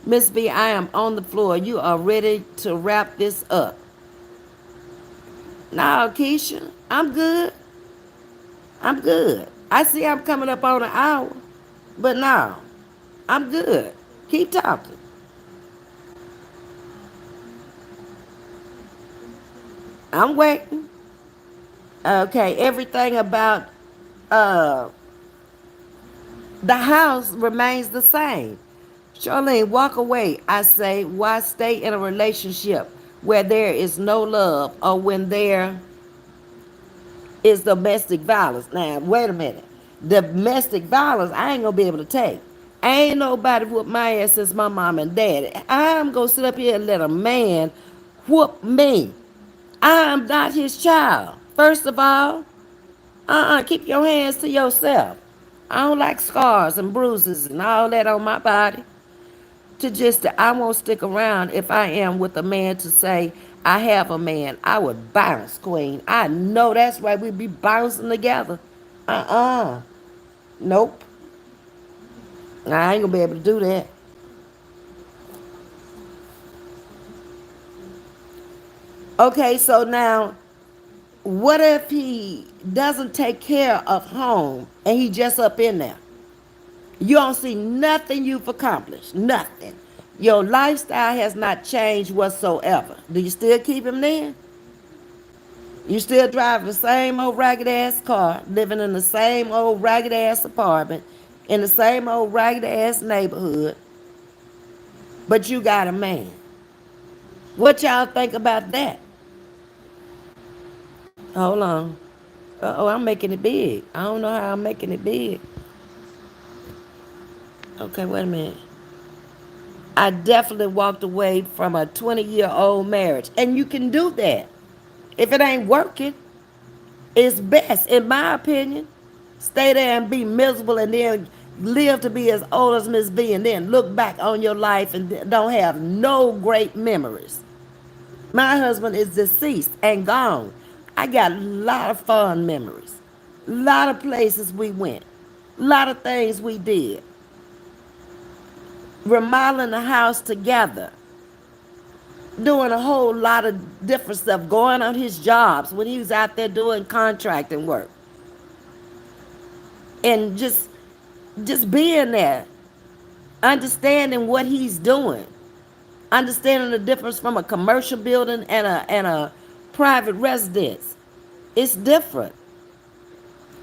Ms.V, I am on the floor. You are ready to wrap this up. No, Keisha, I'm good. I'm good. I see I'm coming up on an hour, but no, I'm good. Keep talking. I'm waiting. Okay, everything about uh the house remains the same. Charlene, walk away. I say, why stay in a relationship where there is no love or when there is domestic violence? Now, wait a minute. Domestic violence, I ain't gonna be able to take. Ain't nobody whoop my ass since my mom and daddy. I'm gonna sit up here and let a man whoop me. I'm not his child. First of all, keep your hands to yourself. I don't like scars and bruises and all that on my body. I won't stick around if I am with a man to say I have a man. I would bounce, queen. I know that's right. We'd be bouncing together. Uh-uh. Nope. I ain't gonna be able to do that. Okay, so now, what if he doesn't take care of home and he just up in there? You don't see nothing you've accomplished. Nothing. Your lifestyle has not changed whatsoever. Do you still keep him there? You still drive the same old ragged ass car, living in the same old ragged ass apartment, in the same old ragged ass neighborhood, but you got a man. What y'all think about that? Hold on. Oh, I'm making it big. I don't know how I'm making it big. Okay, wait a minute. I definitely walked away from a 20-year-old marriage. And you can do that. If it ain't working, it's best, in my opinion. Stay there and be miserable and then live to be as old as Ms.V and then look back on your life and don't have no great memories. My husband is deceased and gone. I got a lot of fond memories. A lot of places we went. A lot of things we did. Remodeling the house together. Doing a whole lot of different stuff. Going on his jobs when he was out there doing contracting work. And just being there. Understanding what he's doing. Understanding the difference from a commercial building and a private residence. It's different.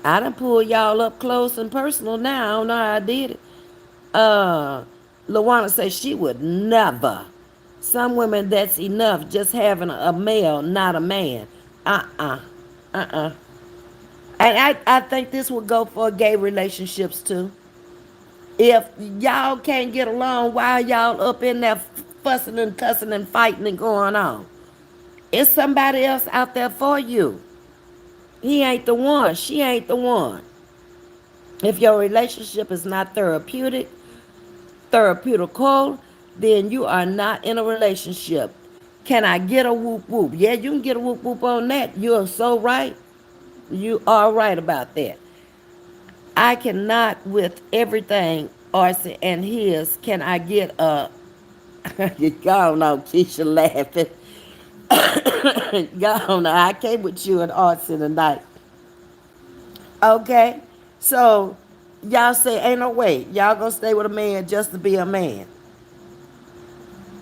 I done pull y'all up close and personal now. I don't know how I did it. Lawana says she would never. Some women, that's enough just having a male, not a man. Uh-uh. Uh-uh. And I think this would go for gay relationships too. If y'all can't get along, why y'all up in there fussing and cussing and fighting and going on? It's somebody else out there for you. He ain't the one. She ain't the one. If your relationship is not therapeutical, then you are not in a relationship. Can I get a whoop whoop? Yeah, you can get a whoop whoop on that. You are so right. You are right about that. I cannot, with everything, Arcee and his, can I get a. Y'all know Keisha laughing. Y'all know I came with you and Arcee tonight. Okay? So, y'all say, ain't no way. Y'all gonna stay with a man just to be a man.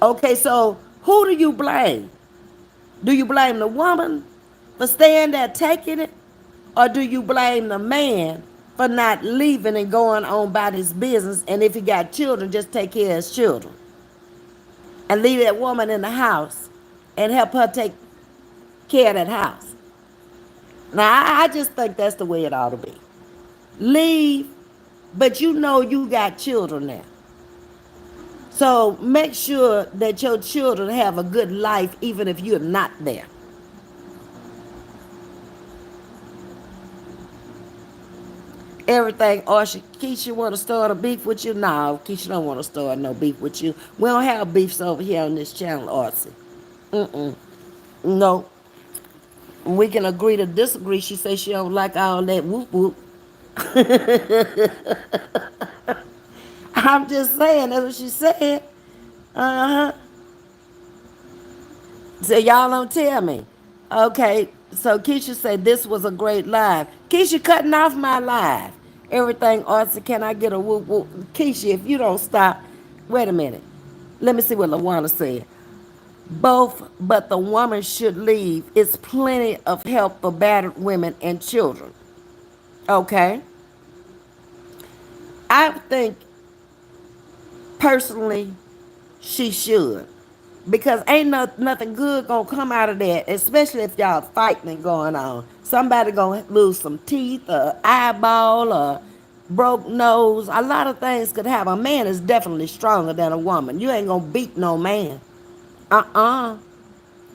Okay, so who do you blame? Do you blame the woman for staying there taking it? Or do you blame the man for not leaving and going on about his business? And if he got children, just take care of his children. And leave that woman in the house and help her take care of that house. Now, I just think that's the way it ought to be. Leave, but you know you got children now. So make sure that your children have a good life even if you're not there. Everything, or Keisha want to start a beef with you? No, Keisha don't want to start no beef with you. We don't have beefs over here on this channel, Arcee. Mm-mm. No. We can agree to disagree. She says she don't like all that whoop whoop. I'm just saying, that's what she said. Uh-huh. So y'all don't tell me. Okay, so Keisha said this was a great live. Keisha cutting off my live. Everything, Arcee, can I get a whoop whoop? Keisha, if you don't stop, wait a minute. Let me see what LaWanda said. Both, but the woman should leave. It's plenty of help for battered women and children. Okay? I think, personally, she should. Because ain't nothing good gonna come out of that, especially if y'all fighting and going on. Somebody gonna lose some teeth or eyeball or broke nose, a lot of things could happen. A man is definitely stronger than a woman. You ain't gonna beat no man. Uh-uh.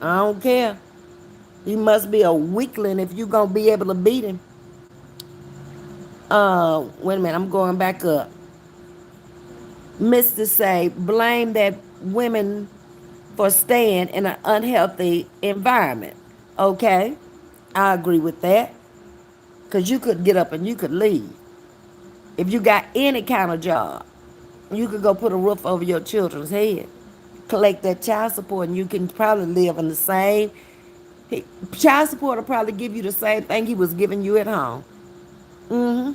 I don't care. You must be a weakling if you gonna be able to beat him. Wait a minute, I'm going back up. Mr. Say, blame that women for staying in an unhealthy environment. Okay, I agree with that. Because you could get up and you could leave. If you got any kind of job, you could go put a roof over your children's head, collect that child support, and you can probably live in the same. Child support will probably give you the same thing he was giving you at home. Mm-hmm.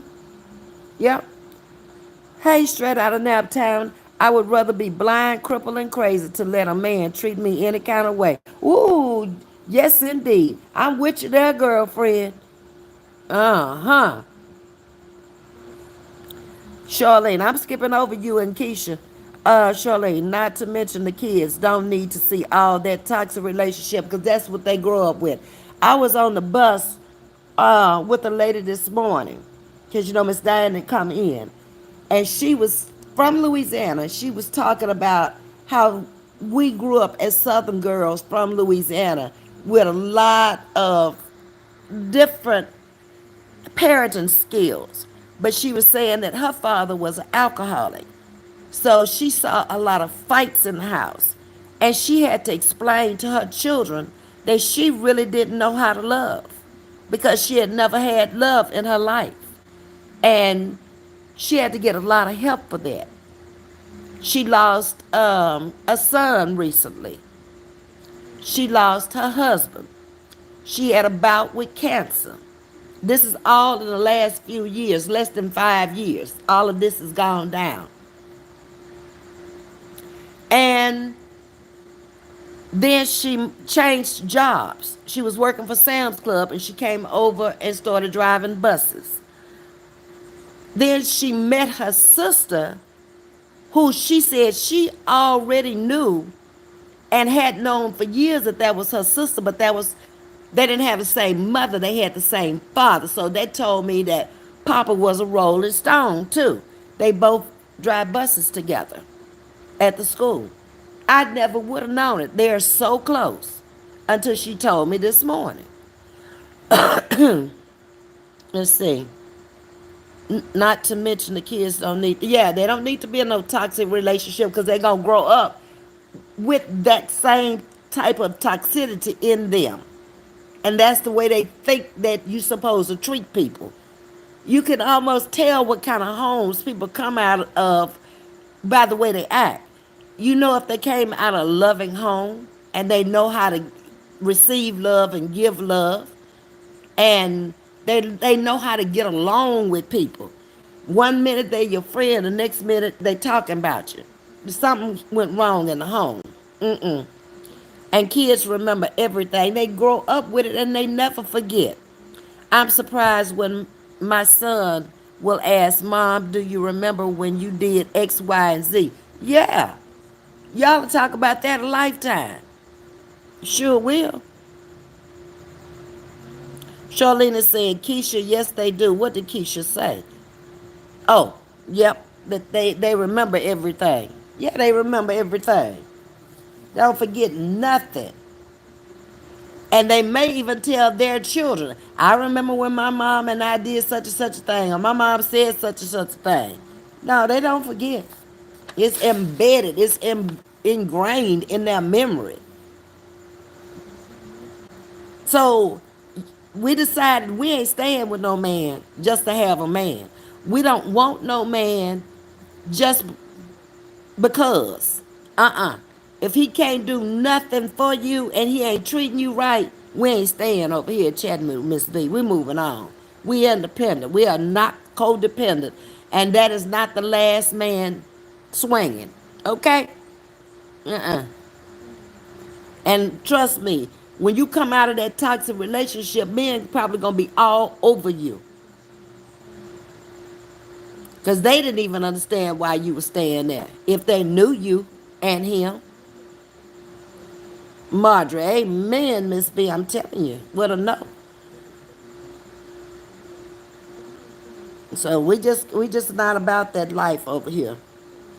Yep. Hey, straight out of Naptown, I would rather be blind, crippled, and crazy to let a man treat me any kind of way. Ooh, yes, indeed. I'm with you there, girlfriend. Uh-huh. Charlene, I'm skipping over you and Keisha. Charlene, not to mention the kids don't need to see all that toxic relationship because that's what they grow up with. I was on the bus with a lady this morning because you know Miss Diane had come in, and she was from Louisiana. She was talking about how we grew up as Southern girls from Louisiana with a lot of different parenting skills. But she was saying that her father was an alcoholic. So she saw a lot of fights in the house. And she had to explain to her children that she really didn't know how to love because she had never had love in her life. And she had to get a lot of help for that. She lost a son recently. She lost her husband. She had a bout with cancer. This is all in the last few years, less than 5 years. All of this has gone down. And then she changed jobs. She was working for Sam's Club and she came over and started driving buses. Then she met her sister, who she said she already knew and had known for years that that was her sister, but they didn't have the same mother, they had the same father. So they told me that Papa was a Rolling Stone too. They both drive buses together at the school. I never would have known it. They're so close until she told me this morning. Let's see. Not to mention the kids don't need, yeah, they don't need to be in no toxic relationship because they're going to grow up with that same type of toxicity in them. And that's the way they think that you're supposed to treat people. You can almost tell what kind of homes people come out of by the way they act. You know if they came out of a loving home and they know how to receive love and give love, and they know how to get along with people. One minute they're your friend, the next minute they talking about you. Something went wrong in the home. Mm-mm. And kids remember everything. They grow up with it and they never forget. I'm surprised when my son will ask, Mom, do you remember when you did X, Y, and Z? Yeah. Y'all will talk about that a lifetime. Sure will. Charlene is saying, Keisha, yes, they do. What did Keisha say? Oh, yep. That they remember everything. Yeah, they remember everything. Don't forget nothing. And they may even tell their children, I remember when my mom and I did such and such a thing, or my mom said such and such a thing. No, they don't forget. It's embedded, it's ingrained in their memory. So we decided we ain't staying with no man just to have a man. We don't want no man just because. If he can't do nothing for you and he ain't treating you right, we ain't staying over here chatting with Miss V. We moving on. We independent. We are not codependent. And that is not the last man swinging. Okay? And trust me, when you come out of that toxic relationship, men probably gonna be all over you. Because they didn't even understand why you were staying there. If they knew you and him. Marjorie, amen, Miss B. I'm telling you. What a no. So we just not about that life over here.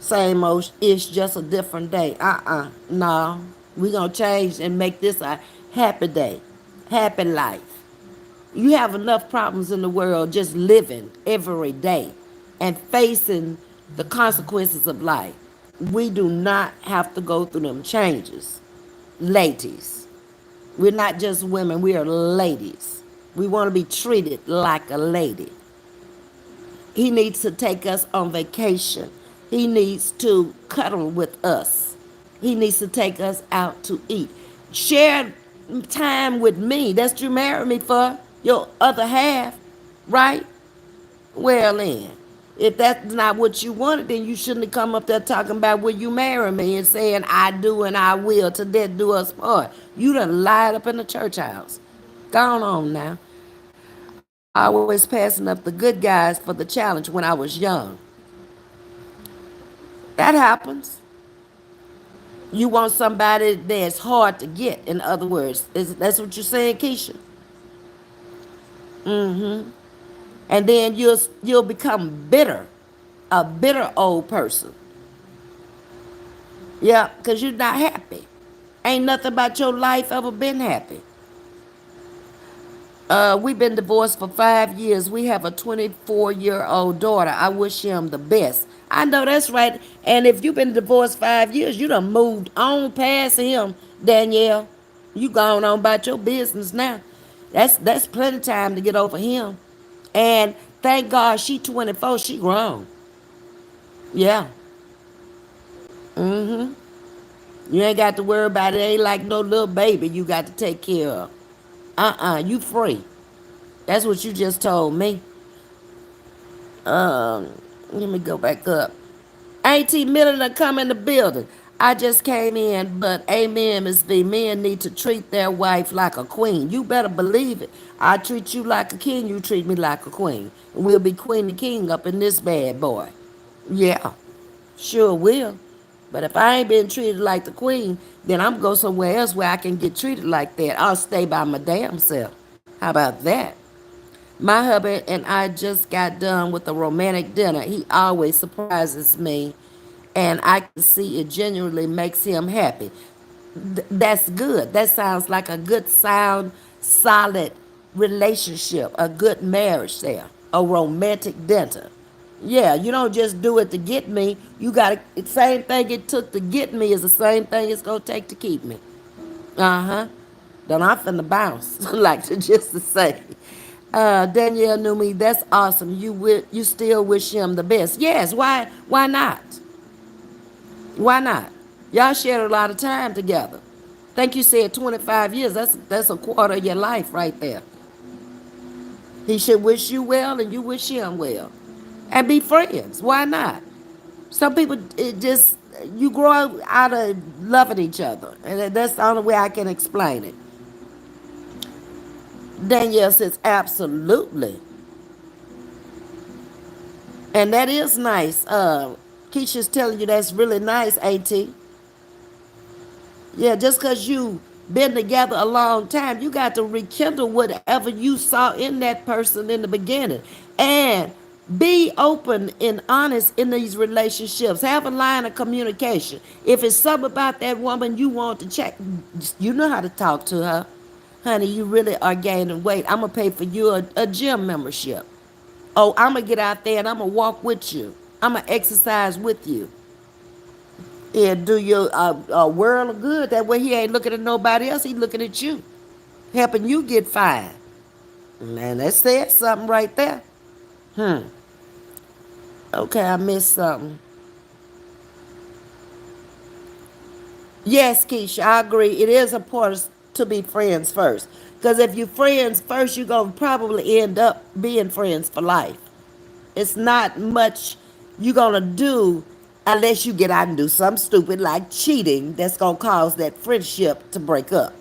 Same old ish, just a different day. No. We gonna change and make this a happy day. Happy life. You have enough problems in the world just living every day and facing the consequences of life. We do not have to go through them changes. Ladies. We're not just women, we are ladies. We want to be treated like a lady. He needs to take us on vacation. He needs to cuddle with us. He needs to take us out to eat. Share time with me. That's what you married me for. Your other half, right? Well, then, if that's not what you wanted, then you shouldn't have come up there talking about will you marry me and saying I do and I will till death do us part. You done lied up in the church house. Gone on now. Always passing up the good guys for the challenge when I was young. That happens. You want somebody that's hard to get, in other words. That's what you're saying, Keisha? And then you'll become bitter, a bitter old person. Yeah, because you're not happy. Ain't nothing about your life ever been happy. We've been divorced for 5 years. We have a 24-year-old daughter. I wish him the best. I know that's right. And if you've been divorced 5 years, you done moved on past him, Danielle. You gone on about your business now. That's plenty of time to get over him. And thank God she 24. She grown. Yeah. You ain't got to worry about it. It ain't like no little baby you got to take care of. You free. That's what you just told me. Let me go back up. Auntie Miller to come in the building. I just came in, but amen, Ms.V. Men need to treat their wife like a queen. You better believe it. I treat you like a king, you treat me like a queen. We'll be queen and king up in this bad boy. Yeah, sure will. But if I ain't been treated like the queen, then I'm going to go somewhere else where I can get treated like that. I'll stay by my damn self. How about that? My hubby and I just got done with a romantic dinner. He always surprises me, and I can see it genuinely makes him happy. That's good. That sounds like a good, sound, solid relationship, a good marriage there, a romantic dinner. Yeah, you don't just do it to get me. You got to, the same thing it took to get me is the same thing it's going to take to keep me. Uh-huh. Then I'm finna bounce, like to just to say. Danielle knew me. That's awesome. You still wish him the best. Yes. Why not? Why not? Y'all shared a lot of time together. Think you said 25 years. That's a quarter of your life right there. He should wish you well and you wish him well. And be friends. Why not? Some people it just you grow out of loving each other. And that's the only way I can explain it. Danielle says absolutely. And that is nice. Keisha's telling you that's really nice, AT. Yeah, just because you been together a long time, you got to rekindle whatever you saw in that person in the beginning. And be open and honest in these relationships. Have a line of communication. If it's something about that woman you want to check, you know how to talk to her. Honey, you really are gaining weight. I'm going to pay for you a gym membership. Oh, I'm going to get out there and I'm going to walk with you. I'm going to exercise with you. And do you a world of good. That way he ain't looking at nobody else. He looking at you. Helping you get fine. Man, that said something right there. Okay, I missed something. Yes, Keisha, I agree. It is important to be friends first. Because if you're friends first, you're going to probably end up being friends for life. It's not much you're going to do unless you get out and do something stupid like cheating that's going to cause that friendship to break up.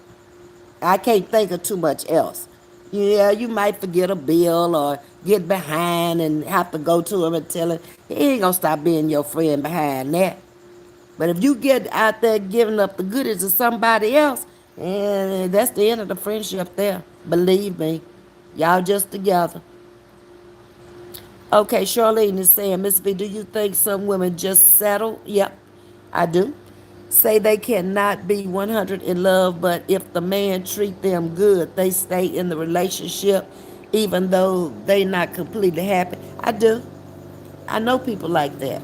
I can't think of too much else. Yeah, you might forget a bill or get behind and have to go to him and tell him he ain't going to stop being your friend behind that. But if you get out there giving up the goodies to somebody else, and that's the end of the friendship there. Believe me, y'all just together. Okay, Charlene is saying, Miss V, do you think some women just settle? Yep, I do. Say they cannot be 100 in love, but if the man treat them good, they stay in the relationship even though they not completely happy. I do. I know people like that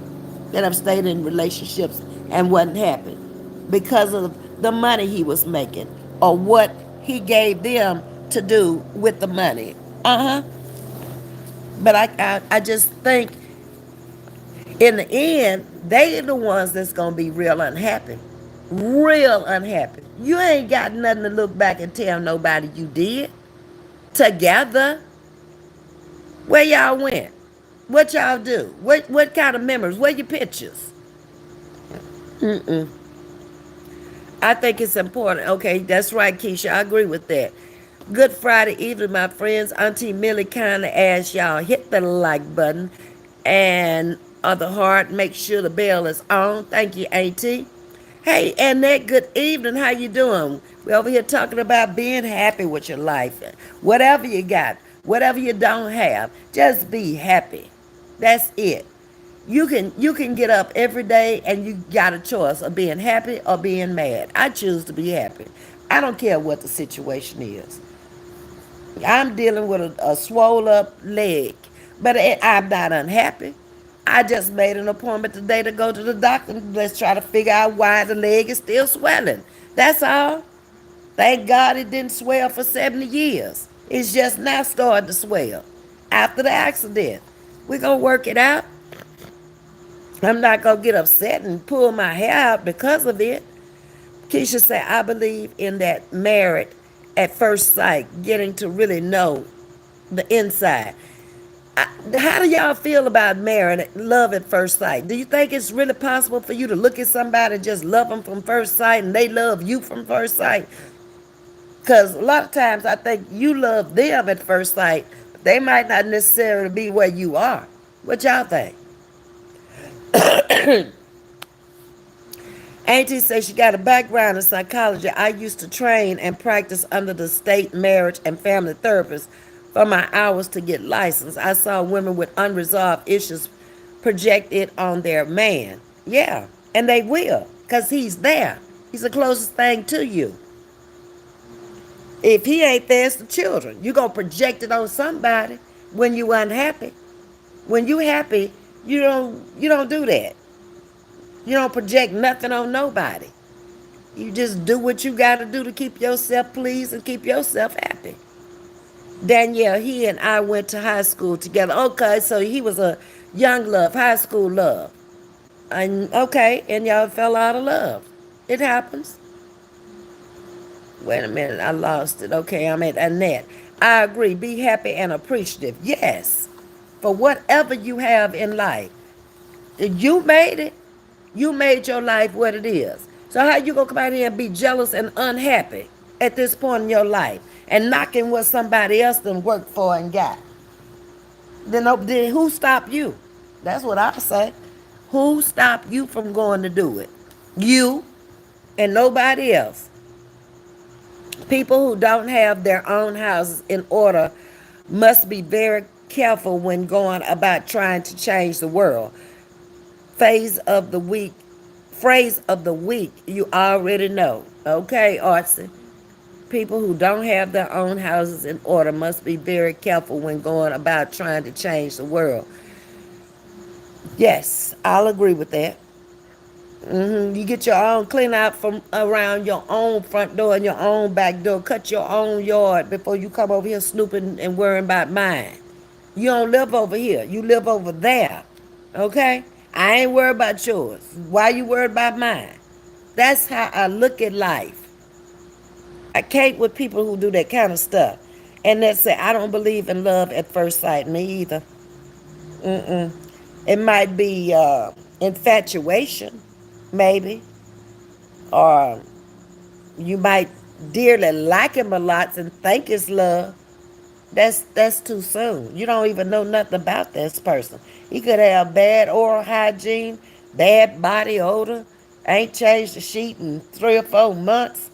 that have stayed in relationships and wasn't happy because of the money he was making or what he gave them to do with the money. Uh huh. But I just think in the end, they the ones that's gonna be real unhappy. Real unhappy. You ain't got nothing to look back and tell nobody you did. Together. Where y'all went? What y'all do? What kind of memories? Where your pictures? Mm-mm. I think it's important. Okay, that's right, Keisha. I agree with that. Good Friday evening, my friends. Auntie Millie kindly asked y'all hit the like button and the heart. Make sure the bell is on. Thank you, Auntie. Hey, Annette. Good evening. How you doing? We over here talking about being happy with your life. Whatever you got, whatever you don't have, just be happy. That's it. You can get up every day and you got a choice of being happy or being mad. I choose to be happy. I don't care what the situation is. I'm dealing with a swole up leg, but I'm not unhappy. I just made an appointment today to go to the doctor. Let's try to figure out why the leg is still swelling. That's all. Thank God it didn't swell for 70 years. It's just now starting to swell after the accident. We're going to work it out. I'm not going to get upset and pull my hair out because of it. Keisha said, I believe in that married at first sight, getting to really know the inside. How do y'all feel about married love at first sight? Do you think it's really possible for you to look at somebody and just love them from first sight and they love you from first sight? Because a lot of times I think you love them at first sight, but they might not necessarily be where you are. What y'all think? Auntie says she got a background in psychology. I used to train and practice under the state marriage and family therapist for my hours to get licensed. I saw women with unresolved issues project it on their man. Yeah, and they will, because he's there. He's the closest thing to you. If he ain't there, it's the children. You're going to project it on somebody when you unhappy. When you happy, you don't do that. You don't project nothing on nobody. You just do what you got to do to keep yourself pleased and keep yourself happy. Danielle, he and I went to high school together. Okay, so he was a young love, high school love. And okay, and y'all fell out of love. It happens. Wait a minute, I lost it. Okay, I'm at Annette. I agree. Be happy and appreciative. Yes. For whatever you have in life. You made it. You made your life what it is. So how you gonna come out here and be jealous and unhappy at this point in your life and knocking what somebody else done worked for and got? Then who stopped you? That's what I say. Who stopped you from going to do it? You and nobody else. People who don't have their own houses in order must be very careful when going about trying to change the world. Phase of the week, phrase of the week, you already know. Okay, Artsy. People who don't have their own houses in order must be very careful when going about trying to change the world. Yes, I'll agree with that. You get your own clean out from around your own front door and your own back door. Cut your own yard before you come over here snooping and worrying about mine. You don't live over here. You live over there. Okay? I ain't worried about yours. Why you worried about mine? That's how I look at life. I can't with people who do that kind of stuff. And that say, I don't believe in love at first sight. Me either. Mm-mm. It might be infatuation, maybe. Or you might dearly like him a lot and think it's love. That's too soon. You don't even know nothing about this person. He could have bad oral hygiene, bad body odor, ain't changed the sheet in 3 or 4 months.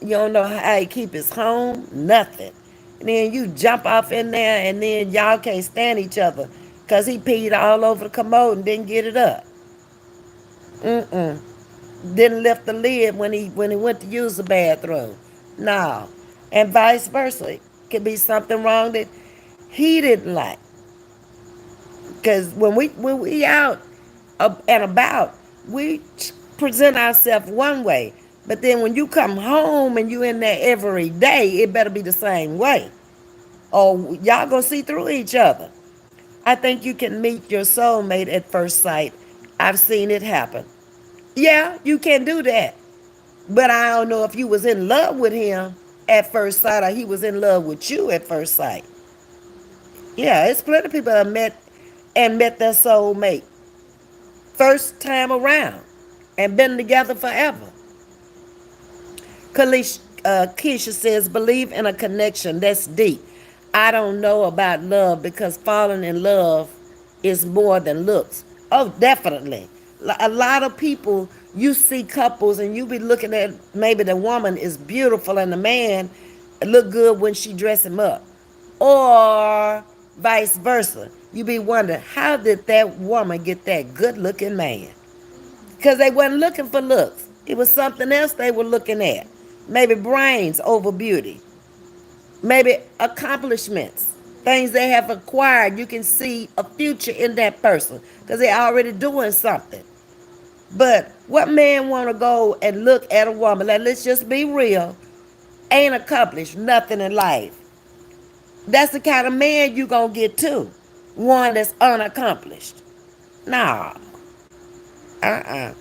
You don't know how he keep his home, nothing. And then you jump off in there and then y'all can't stand each other. because he peed all over the commode and didn't get it up. Mm-mm. Didn't lift the lid when he went to use the bathroom. No. And vice versa. It could be something wrong that he didn't like. Because when we out and about, we present ourselves one way. But then when you come home and you in there every day, it better be the same way. Or y'all gonna see through each other. I think you can meet your soulmate at first sight. I've seen it happen. Yeah, you can do that. But I don't know if you was in love with him at first sight or he was in love with you at first sight. Yeah, it's plenty of people that met their soulmate first time around and been together forever. Keisha says, believe in a connection. That's deep. I don't know about love because falling in love is more than looks. Oh, definitely. A lot of people, you see couples and you be looking at maybe the woman is beautiful and the man look good when she dress him up. Or vice versa. You be wondering, how did that woman get that good looking man? Because they wasn't looking for looks. It was something else they were looking at. Maybe brains over beauty. Maybe accomplishments. Things they have acquired. You can see a future in that person because they're already doing something. But what man want to go and look at a woman, like, let's just be real, ain't accomplished nothing in life? That's the kind of man you going to get too. One that's unaccomplished. Nah. Uh-uh.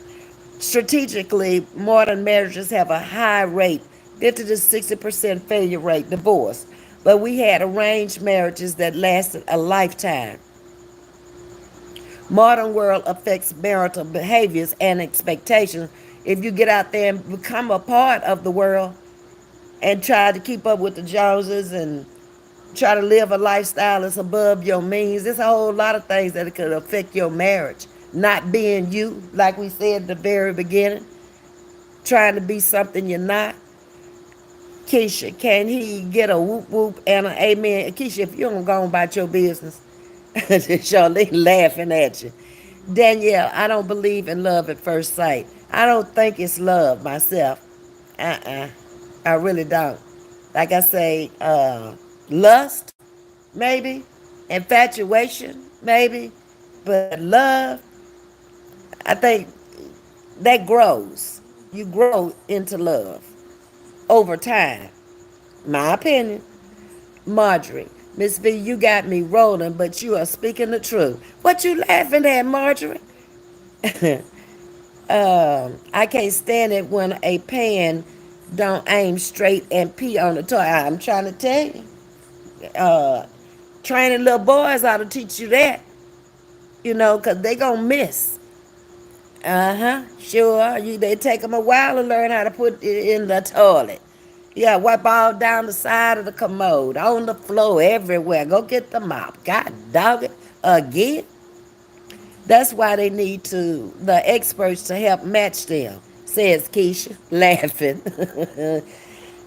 Strategically, modern marriages have a high rate, 50 to 60% failure rate, divorce. But we had arranged marriages that lasted a lifetime. Modern world affects marital behaviors and expectations. If you get out there and become a part of the world and try to keep up with the Joneses and try to live a lifestyle that's above your means, there's a whole lot of things that could affect your marriage. Not being you, like we said at the very beginning, trying to be something you're not. Keisha, can he get a whoop whoop and an amen? Keisha, if you don't go on about your business, Charlene laughing at you. Danielle, I don't believe in love at first sight. I don't think it's love myself. Uh-uh. I really don't. Like I say, lust, maybe. Infatuation, maybe. But love, I think that grows. You grow into love over time. My opinion. Marjorie, Ms.V, you got me rolling, but you are speaking the truth. What you laughing at, Marjorie? I can't stand it when a pan don't aim straight and pee on the toy. I'm trying to tell you. Uh, Training little boys ought to teach you that, because they going to miss. Uh-huh, sure. They take them a while to learn how to put it in the toilet. Yeah, wipe all down the side of the commode, on the floor, everywhere. Go get the mop. God dog it. Again. That's why they need the experts to help match them, says Keisha, laughing.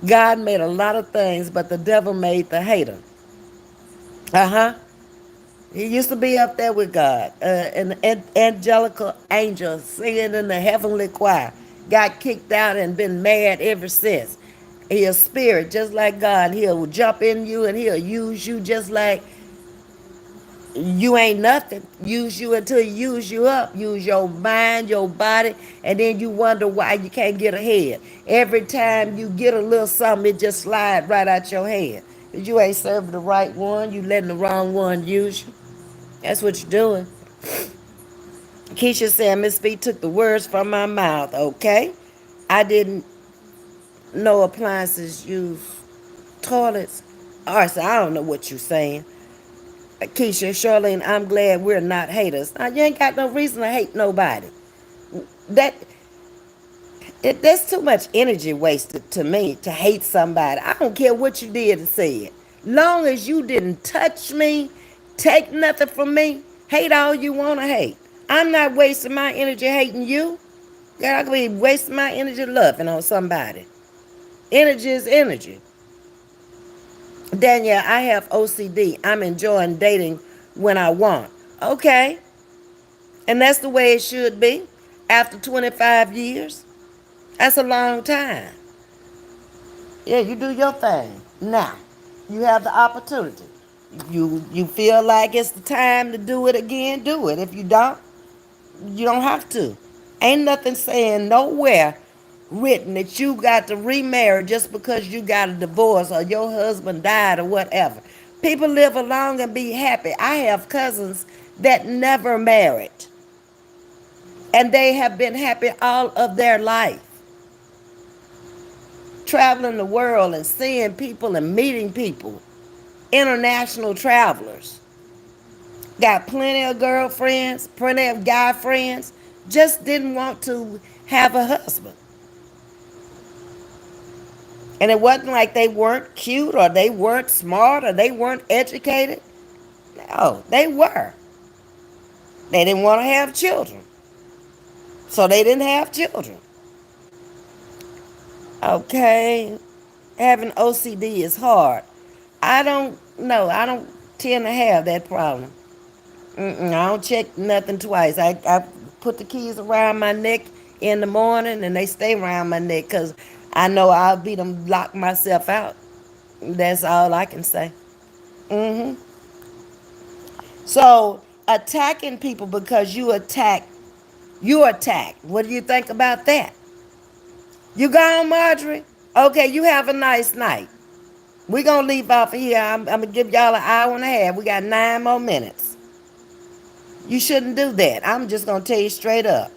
God made a lot of things, but the devil made the hater. Uh-huh. He used to be up there with God, an angelical angel singing in the heavenly choir. Got kicked out and been mad ever since. He a spirit just like God. He'll jump in you and he'll use you just like you ain't nothing. Use you until he use you up. Use your mind, your body, and then you wonder why you can't get ahead. Every time you get a little something, it just slide right out your hand. Because you ain't serving the right one. You letting the wrong one use you. That's what you're doing. Keisha said, Ms.V took the words from my mouth, okay? I didn't know appliances use toilets. All right, so I don't know what you're saying. Keisha, Charlene, I'm glad we're not haters. Now, you ain't got no reason to hate nobody. That That's too much energy wasted to me to hate somebody. I don't care what you did and said. Long as you didn't touch me, take nothing from me, hate all you want to hate. I'm not wasting my energy hating you. God, I could be wasting my energy loving on somebody. Energy is energy. Danielle, I have OCD. I'm enjoying dating when I want. Okay. And that's the way it should be after 25 years. That's a long time. Yeah, you do your thing. Now, you have the opportunity. You feel like it's the time to do it again, do it. If you don't have to. Ain't nothing saying nowhere written that you got to remarry just because you got a divorce or your husband died or whatever. People live along and be happy. I have cousins that never married, and they have been happy all of their life, traveling the world and seeing people and meeting people, international travelers. Got plenty of girlfriends, plenty of guy friends, just didn't want to have a husband. And it wasn't like they weren't cute or they weren't smart or they weren't educated. No, they were. They didn't want to have children. So they didn't have children. Okay. Having OCD is hard. I don't know. I don't tend to have that problem. I don't check nothing twice. I put the keys around my neck in the morning and they stay around my neck because I know I'll be them lock myself out. That's all I can say. hmm So attacking people because you attack. What do you think about that? You gone, Marjorie? Okay, you have a nice night. We're going to leave off of here. I'm going to give y'all an hour and a half. We got 9 more minutes. You shouldn't do that. I'm just going to tell you straight up.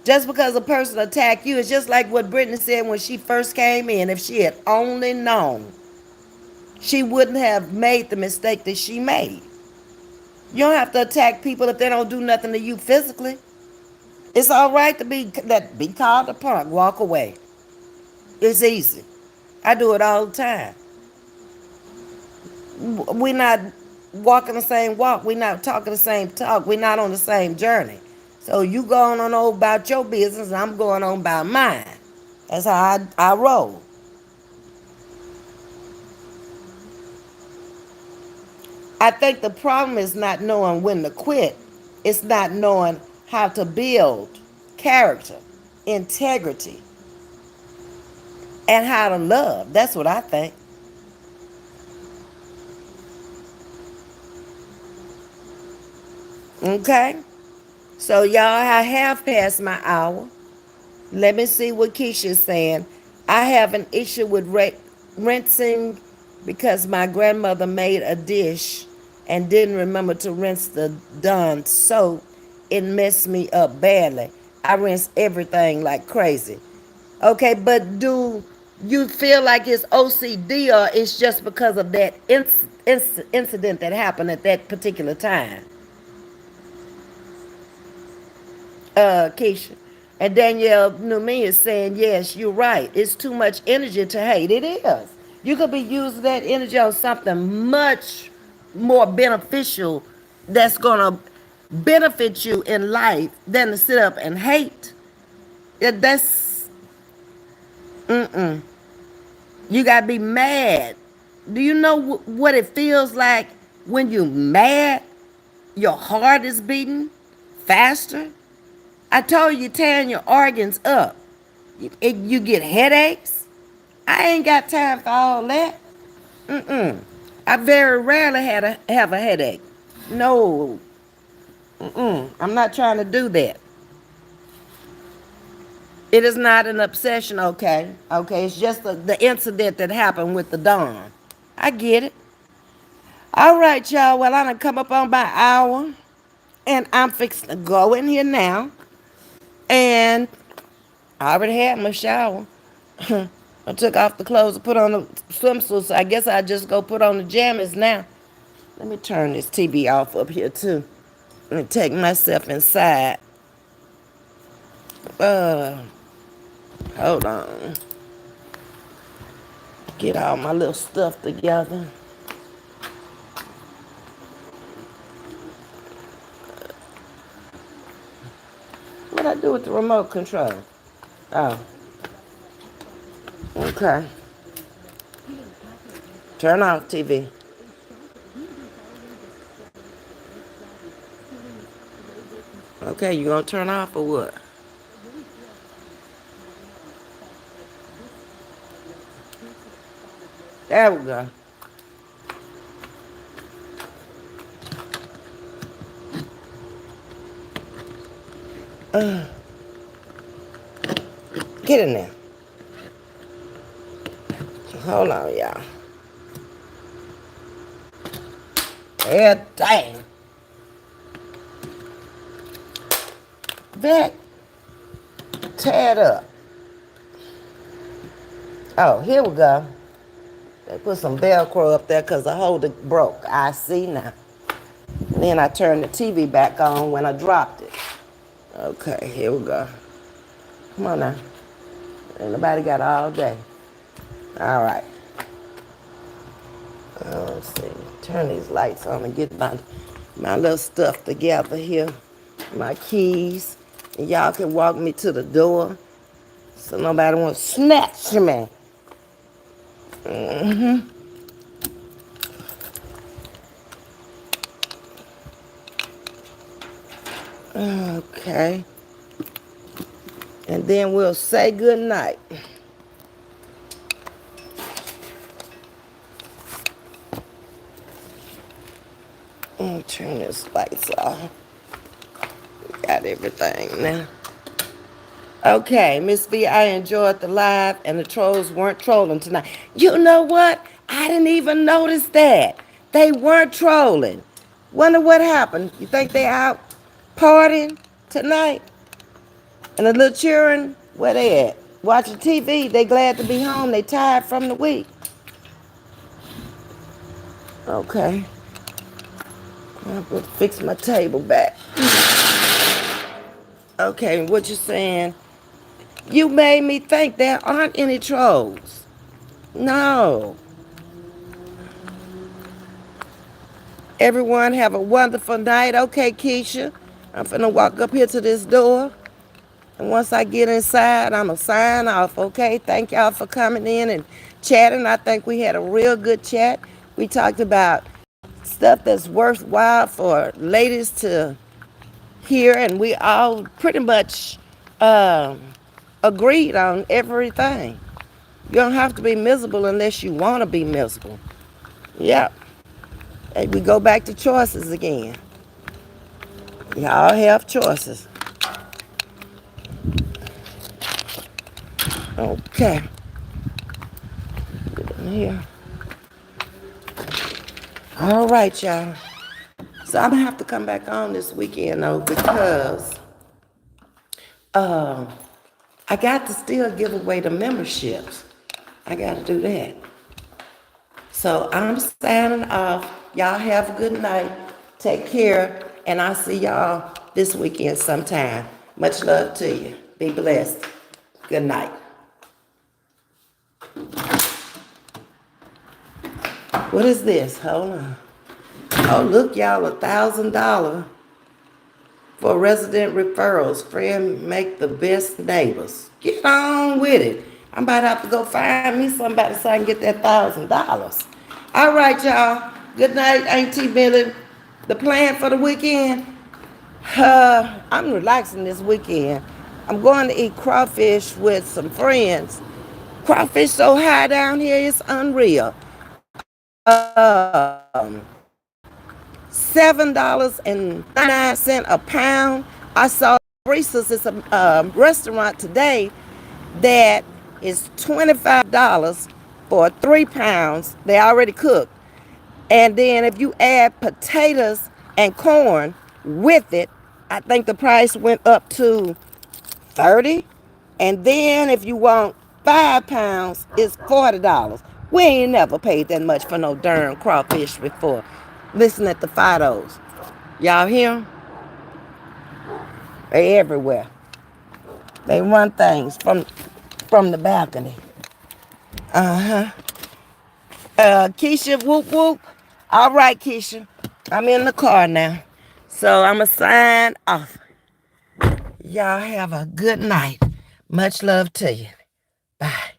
Just because a person attack you, it's just like what Brittany said when she first came in. If she had only known, she wouldn't have made the mistake that she made. You don't have to attack people if they don't do nothing to you physically. It's all right to be called a punk, walk away. It's easy. I do it all the time. We're not walking the same walk. We're not talking the same talk. We're not on the same journey. So you going on about your business and I'm going on about mine. That's how I roll. I think the problem is not knowing when to quit. It's not knowing how to build character, integrity, and how to love. That's what I think. Okay? So, y'all, I have passed my hour. Let me see what Keisha's saying. I have an issue with rinsing because my grandmother made a dish and didn't remember to rinse the Dawn soap. It messed me up badly. I rinse everything like crazy. Okay, but do you feel like it's OCD or it's just because of that incident that happened at that particular time? Keisha. And Danielle Numi is saying, yes, you're right. It's too much energy to hate. It is. You could be using that energy on something much more beneficial that's going to benefit you in life than to sit up and hate. That's, you got to be mad. Do you know what it feels like when you're mad? Your heart is beating faster. I told you, tearing your organs up. You get headaches. I ain't got time for all that. I very rarely have a headache. No, I'm not trying to do that. It is not an obsession, okay? Okay, it's just the incident that happened with the Dawn. I get it. All right, y'all. Well, I done come up on my hour, and I'm fixing to go in here now. And I already had my shower. I took off the clothes and put on the swimsuit, so I guess I just go put on the jammies now. Let me turn this TV off up here too. Let me take myself inside. Uh, Hold on. Get all my little stuff together. What I do with the remote control? Oh, okay. Turn off TV. Okay, you gonna turn off or what? There we go. Get in there. Hold on, y'all. Yeah, dang. That tear it up. Oh, here we go. They put some Velcro up there because the holder broke. I see now. Then I turned the TV back on when I dropped it. Okay, here we go. Come on now. Ain't nobody got all day. All right. Let's see. Turn these lights on and get my little stuff together here. My keys. And y'all can walk me to the door so nobody won't snatch me. Okay. And then we'll say good night. Turn this lights off. Got everything now. Okay, Miss V, I enjoyed the live and the trolls weren't trolling tonight. You know what? I didn't even notice that. They weren't trolling. Wonder what happened. You think they out partying tonight? And the little children, where they at? Watching TV. They glad to be home. They tired from the week. Okay. I'm gonna fix my table back. Okay, what you saying? You made me think there aren't any trolls. No. Everyone have a wonderful night. Okay, Keisha. I'm finna walk up here to this door. And once I get inside, I'm going to sign off, okay? Thank y'all for coming in and chatting. I think we had a real good chat. We talked about stuff that's worthwhile for ladies to hear, and we all pretty much agreed on everything. You don't have to be miserable unless you want to be miserable. Yep. And we go back to choices again. Y'all have choices. Okay. Get in here. All right, y'all. So I'm gonna have to come back on this weekend though because I got to still give away the memberships. I got to do that. So I'm signing off. Y'all have a good night. Take care, and I'll see y'all this weekend sometime. Much love to you. Be blessed. Good night. What is this? Hold on. Oh, look, y'all, $1,000 for resident referrals. Friend make the best neighbors. Get on with it. I'm about to have to go find me somebody so I can get that $1,000. All right, y'all. Good night, Auntie Millie. The plan for the weekend? I'm relaxing this weekend. I'm going to eat crawfish with some friends. Crawfish so high down here, it's unreal. $7.99 a pound. I saw Breesa's. It's a restaurant today that is $25 for 3 pounds. They already cooked. And then if you add potatoes and corn with it, I think the price went up to 30. And then if you want 5 pounds, it's $40. We ain't never paid that much for no darn crawfish before. Listen at the Fidos. Y'all hear 'em? They everywhere. They run things from the balcony. Uh-huh. Keisha, whoop whoop. All right, Keisha. I'm in the car now. So I'ma sign off. Y'all have a good night. Much love to you. Bye.